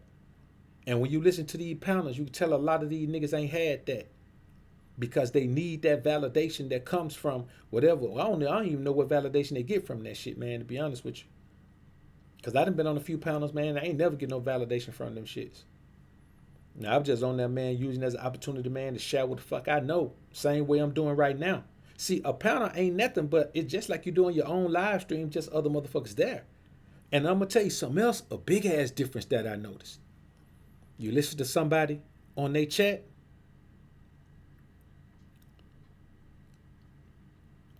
And when you listen to these panels, you can tell a lot of these niggas ain't had that. Because they need that validation that comes from whatever. I don't even know what validation they get from that shit, man, to be honest with you. Because I done been on a few panels, man. I ain't never get no validation from them shits. Now, I'm just on that, man, using as an opportunity, man, to share what the fuck I know. Same way I'm doing right now. See, a panel ain't nothing, but it's just like you're doing your own live stream, just other motherfuckers there. And I'm going to tell you something else, a big-ass difference that I noticed. You listen to somebody on their chat,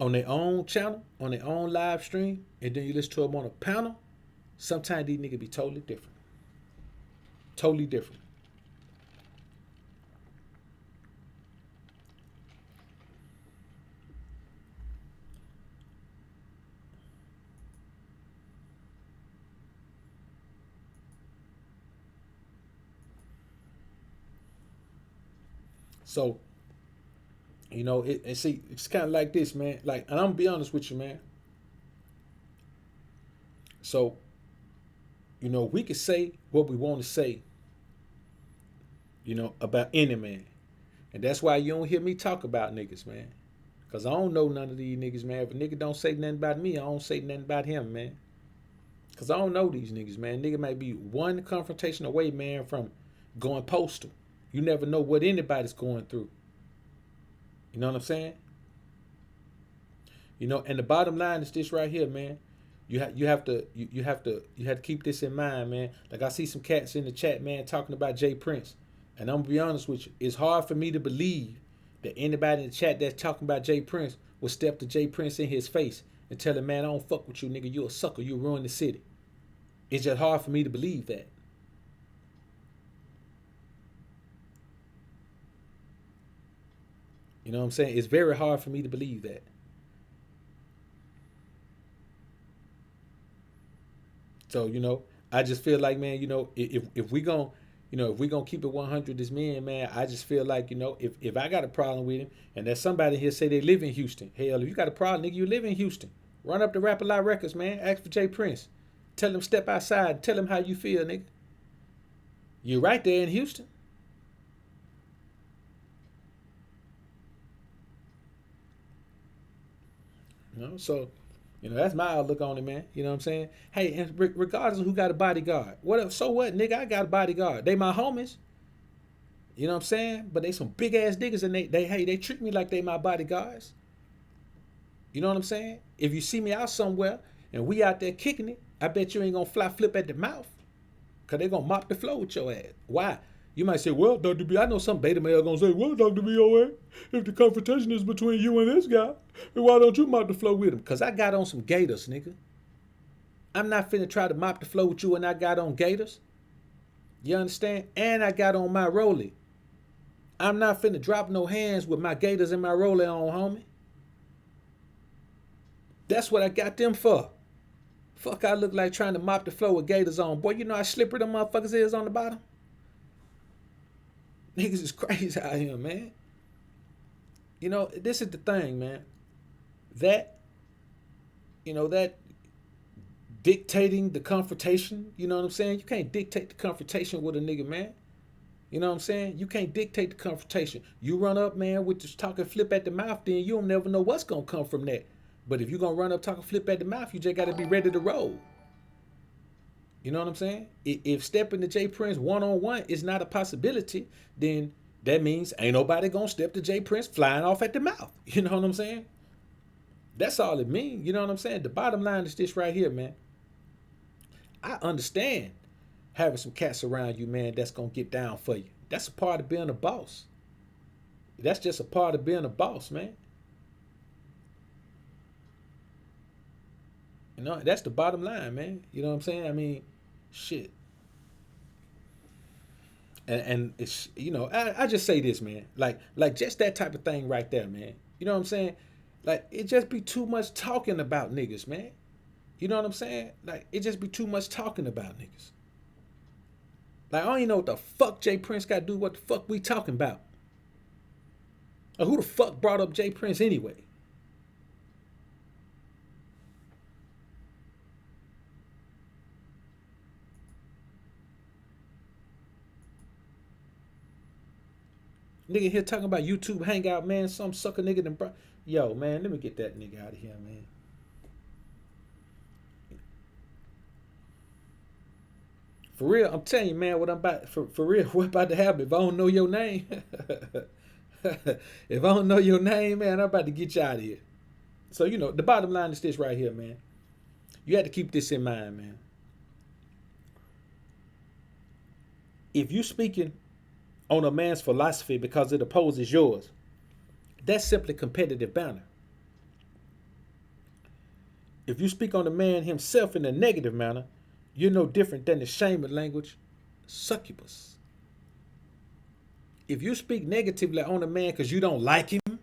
on their own channel, on their own live stream, and then you listen to them on a panel, sometimes these niggas be totally different. Totally different. So, you know, it's kind of like this, man. Like, and I'm gonna be honest with you, man. So, you know, we can say what we want to say, you know, about any man. And that's why you don't hear me talk about niggas, man. Because I don't know none of these niggas, man. If a nigga don't say nothing about me, I don't say nothing about him, man. Because I don't know these niggas, man. Nigga might be one confrontation away, man, from going postal. You never know what anybody's going through. You know what I'm saying? You know, and the bottom line is this right here, man. You have to keep this in mind, man. Like, I see some cats in the chat, man, talking about Jay Prince. And I'm gonna be honest with you, it's hard for me to believe that anybody in the chat that's talking about Jay Prince will step to Jay Prince in his face and tell him, man, I don't fuck with you, nigga. You a sucker. You ruin the city. It's just hard for me to believe that. You know what I'm saying? It's very hard for me to believe that. So, you know, I just feel like, man, you know, if we gon' if we gonna keep it 100 as men, man, I just feel like, you know, if I got a problem with him, and there's somebody here say they live in Houston, hell, if you got a problem, nigga, you live in Houston. Run up to Rap a Lot Records, man. Ask for Jay Prince. Tell him step outside. Tell him how you feel, nigga. You're right there in Houston. So, that's my outlook on it, man. You know what I'm saying? Hey, and regardless of who got a bodyguard, so what, nigga? I got a bodyguard. They my homies. You know what I'm saying? But they some big ass niggas, and they treat me like they my bodyguards. You know what I'm saying? If you see me out somewhere and we out there kicking it, I bet you ain't gonna fly flip at the mouth. Cause they gonna mop the floor with your ass. Why? You might say, well, Dr. B, I know some beta male gonna say, well, Dr. B, if the confrontation is between you and this guy, then why don't you mop the floor with him? Cause I got on some gators, nigga. I'm not finna try to mop the floor with you and I got on gators. You understand? And I got on my rollie. I'm not finna drop no hands with my gators and my rollie on, homie. That's what I got them for. Fuck, I look like trying to mop the floor with gators on. Boy, you know how slippery them motherfuckers is on the bottom? Niggas is crazy out here, man. This is the thing, man. That dictating the confrontation, you know what I'm saying? You can't dictate the confrontation with a nigga, man. You know what I'm saying? You can't dictate the confrontation. You run up, man, with just talking flip at the mouth, then you'll never know what's going to come from that. But if you're going to run up talking flip at the mouth, you just got to be ready to roll. You know what I'm saying? If stepping to Jay Prince one-on-one is not a possibility, then that means ain't nobody going to step to Jay Prince flying off at the mouth. You know what I'm saying? That's all it means. You know what I'm saying? The bottom line is this right here, man. I understand having some cats around you, man, that's going to get down for you. That's a part of being a boss. That's just a part of being a boss, man. That's the bottom line, man. You know what I'm saying? I mean, shit. And it's, I just say this, man. Like just that type of thing right there, man. You know what I'm saying? Like, it just be too much talking about niggas, man. You know what I'm saying? Like, it just be too much talking about niggas. Like, I don't even know what the fuck Jay Prince got to do what the fuck we talking about. Or who the fuck brought up Jay Prince anyway? Nigga here talking about YouTube Hangout, man. Some sucker nigga done brought. Yo, man, let me get that nigga out of here, man. For real, I'm telling you, man, what I'm about for real, what about to happen if I don't know your name? If I don't know your name, man, I'm about to get you out of here. So, the bottom line is this right here, man. You have to keep this in mind, man. If you speaking on a man's philosophy because it opposes yours, that's simply competitive banter. If you speak on the man himself in a negative manner, you're no different than the shaming language succubus. If you speak negatively on a man because you don't like him,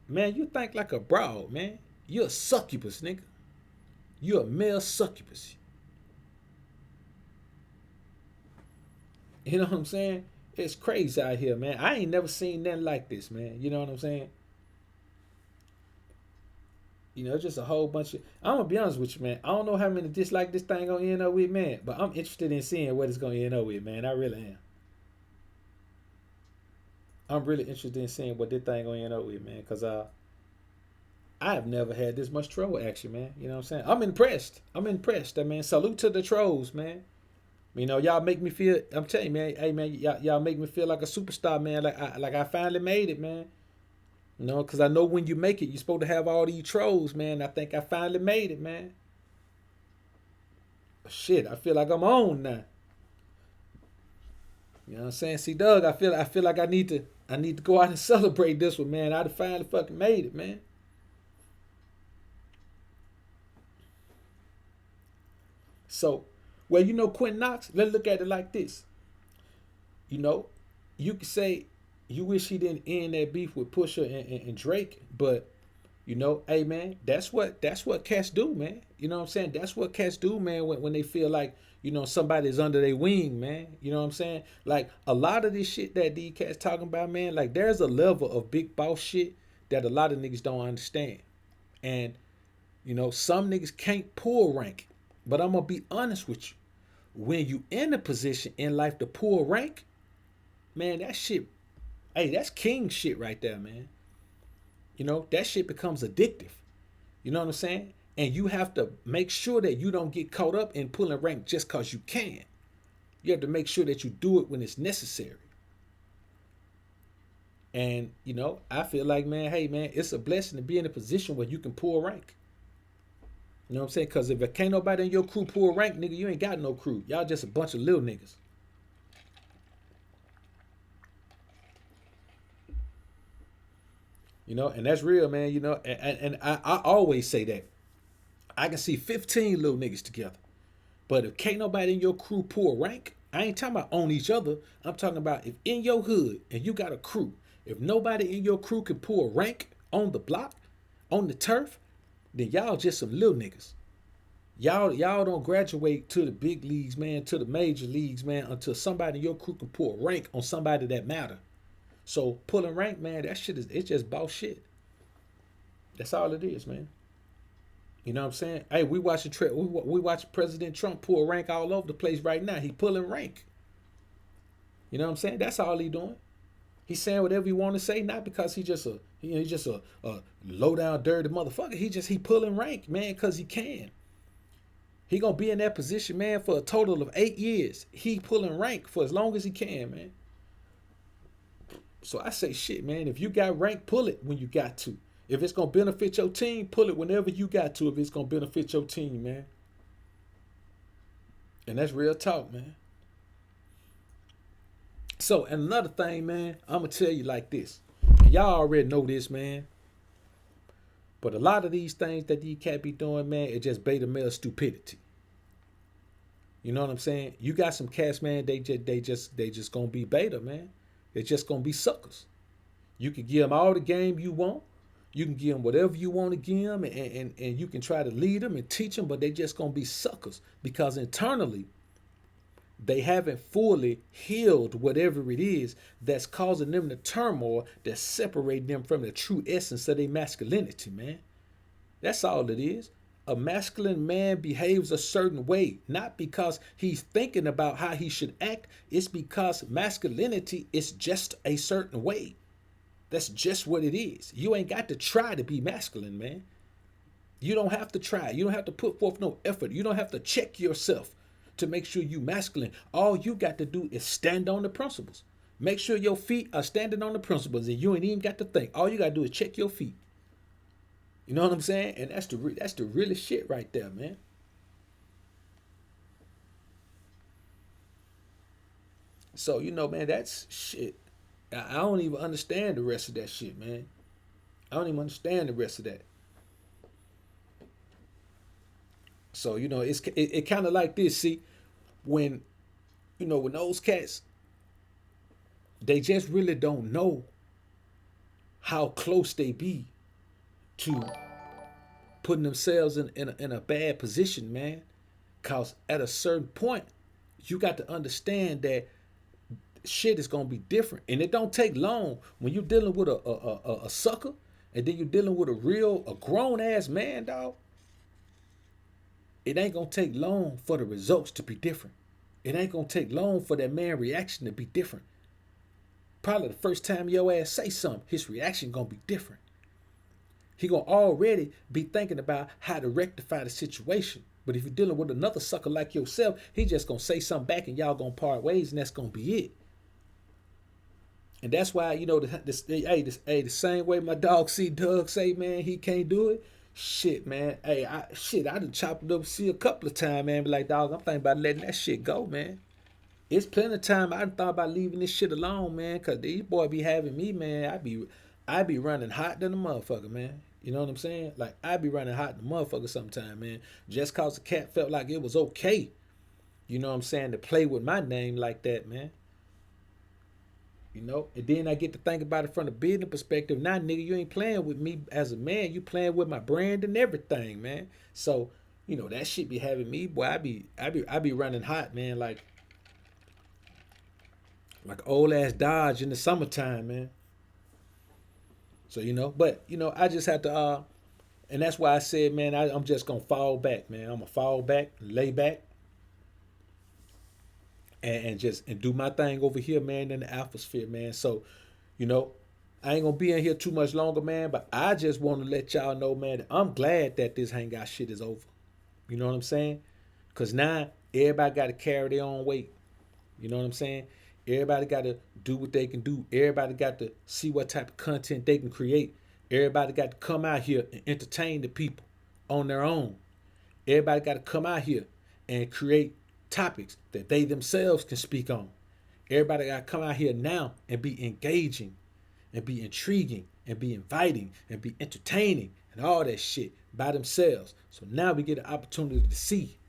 man, you think like a broad, man. You're a succubus, nigga. You're a male succubus. You know what I'm saying? It's crazy out here, man. I ain't never seen nothing like this, man. You know what I'm saying? Just a whole bunch of... I'm going to be honest with you, man. I don't know how many dislike this thing going to end up with, man. But I'm interested in seeing what it's going to end up with, man. I really am. I'm really interested in seeing what this thing going to end up with, man. Because I have never had this much troll action, man. You know what I'm saying? I'm impressed. I mean, salute to the trolls, man. Y'all make me feel... I'm telling you, man. Hey, man, y'all make me feel like a superstar, man. Like I finally made it, man. Because I know when you make it, you're supposed to have all these trolls, man. I think I finally made it, man. Shit, I feel like I'm on now. You know what I'm saying? See, Doug, I feel like I need to go out and celebrate this one, man. I finally fucking made it, man. So, well, Quentin Knox, let's look at it like this. You could say you wish he didn't end that beef with Pusha and Drake, but hey, man, that's what cats do, man. You know what I'm saying? That's what cats do, man, when they feel like, somebody's under their wing, man. You know what I'm saying? Like, a lot of this shit that these cats talking about, man, like, there's a level of big boss shit that a lot of niggas don't understand. And, some niggas can't pull rank. But I'm going to be honest with you. When you in a position in life to pull rank, man, that shit, hey, that's king shit right there, man. That shit becomes addictive. You know what I'm saying? And you have to make sure that you don't get caught up in pulling rank just because you can. You have to make sure that you do it when it's necessary. And, I feel like, man, hey, man, it's a blessing to be in a position where you can pull rank. You know what I'm saying? Because if there can't nobody in your crew pull rank, nigga, you ain't got no crew. Y'all just a bunch of little niggas. And that's real, man, and I always say that. I can see 15 little niggas together. But if can't nobody in your crew pull rank, I ain't talking about on each other. I'm talking about if in your hood and you got a crew, if nobody in your crew can pull rank on the block, on the turf, then y'all just some little niggas. Y'all don't graduate to the big leagues, man, to the major leagues, man, until somebody in your crew can pull rank on somebody that matter. So pulling rank, man, that shit it's just boss shit. That's all it is, man. You know what I'm saying? Hey, we watch President Trump pull rank all over the place right now. He pulling rank. You know what I'm saying? That's all he doing. He's saying whatever he want to say, not because he's just a low down dirty motherfucker. He pulling rank, man, because he can. He gonna be in that position, man, for a total of 8 years. He pulling rank for as long as he can, man. So I say, shit, man, if you got rank, pull it when you got to. If it's going to benefit your team, pull it whenever you got to if it's going to benefit your team, man. And that's real talk, man. So, and another thing, man, I'm going to tell you like this. And y'all already know this, man. But a lot of these things that these cats be doing, man, it's just beta male stupidity. You know what I'm saying? You got some cats, man, they just going to be beta, man. They're just going to be suckers. You can give them all the game you want. You can give them whatever you want to give them, and you can try to lead them and teach them, but they just going to be suckers because internally they haven't fully healed whatever it is that's causing them the turmoil that's separating them from the true essence of their masculinity, man. That's all it is. A masculine man behaves a certain way, not because he's thinking about how he should act. It's because masculinity is just a certain way. That's just what it is. You ain't got to try to be masculine, man. You don't have to try. You don't have to put forth no effort. You don't have to check yourself to make sure you masculine. All you got to do is stand on the principles. Make sure your feet are standing on the principles, and you ain't even got to think. All you got to do is check your feet. You know what I'm saying? And that's the realest shit right there, man. So, man, that's shit. I don't even understand the rest of that shit, man. I don't even understand the rest of that. So, it kind of like this. See, when those cats, they just really don't know how close they be to putting themselves in a bad position, man. Cause at a certain point, you got to understand that shit is gonna be different, and it don't take long when you're dealing with a sucker, and then you're dealing with a grown ass man, dog. It ain't gonna take long for the results to be different. It ain't gonna take long for that man reaction to be different. Probably the first time your ass say something, his reaction gonna be different. He gonna already be thinking about how to rectify the situation. But if you're dealing with another sucker like yourself, he just gonna say something back, and y'all gonna part ways, and that's gonna be it. And that's why, the same way my dog C Doug say, man, he can't do it. Shit, man. Hey, I done chopped it up C a couple of times, man. Be like, dog, I'm thinking about letting that shit go, man. It's plenty of time I done thought about leaving this shit alone, man. Cause these boy be having me, man. I be running hot than a motherfucker, man. You know what I'm saying? Like, I be running hot than a motherfucker sometime, man. Just cause the cat felt like it was okay. You know what I'm saying? To play with my name like that, man. And then I get to think about it from the business perspective. Now, nigga, you ain't playing with me as a man. You playing with my brand and everything, man. So, that shit be having me, boy. I be running hot, man, like old ass Dodge in the summertime, man. So, but, I just have to, and that's why I said, man, I'm just going to fall back, man. I'm going to fall back, lay back, and do my thing over here, man, in the atmosphere, man. So, you know, I ain't gonna be in here too much longer, man. But I just want to let y'all know, man, that I'm glad that this hangout shit is over. You know what I'm saying? Cause now everybody got to carry their own weight. You know what I'm saying? Everybody got to do what they can do. Everybody got to see what type of content they can create. Everybody got to come out here and entertain the people on their own. Everybody got to come out here and create topics that they themselves can speak on. Everybody got to come out here now and be engaging and be intriguing and be inviting and be entertaining and all that shit by themselves. So now we get an opportunity to see.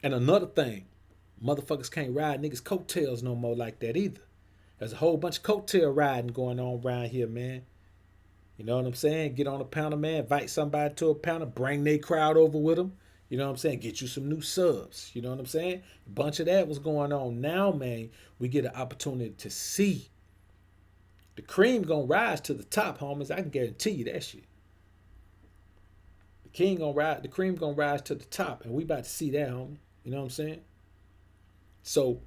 And another thing, motherfuckers can't ride niggas' coattails no more like that either. There's a whole bunch of coattail riding going on around here, man. You know what I'm saying? Get on a panel, man. Invite somebody to a panel. Bring their crowd over with them. You know what I'm saying? Get you some new subs. You know what I'm saying? A bunch of that was going on. Now, man, we get an opportunity to see. The cream gonna rise to the top, homies. I can guarantee you that shit. The cream gonna rise to the top, and we about to see that, homie. You know what I'm saying? So,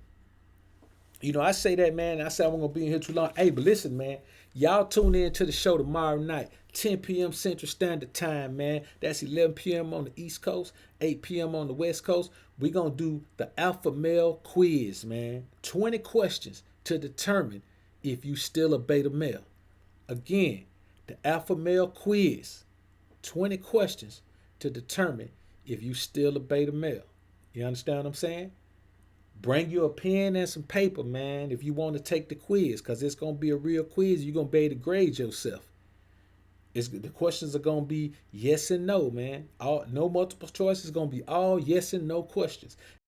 I say that, man. I say I'm gonna be in here too long. Hey, but listen, man. Y'all tune in to the show tomorrow night, 10 p.m. Central Standard Time, man. That's 11 p.m. on the East Coast, 8 p.m. on the West Coast. We're going to do the Alpha Male Quiz, man. 20 questions to determine if you still a beta male. Again, the Alpha Male Quiz. 20 questions to determine if you still a beta male. You understand what I'm saying? Bring you a pen and some paper, man, if you want to take the quiz, because it's going to be a real quiz. You're going to be able to grade yourself. The questions are going to be yes and no, man. No multiple choice. It's going to be all yes and no questions.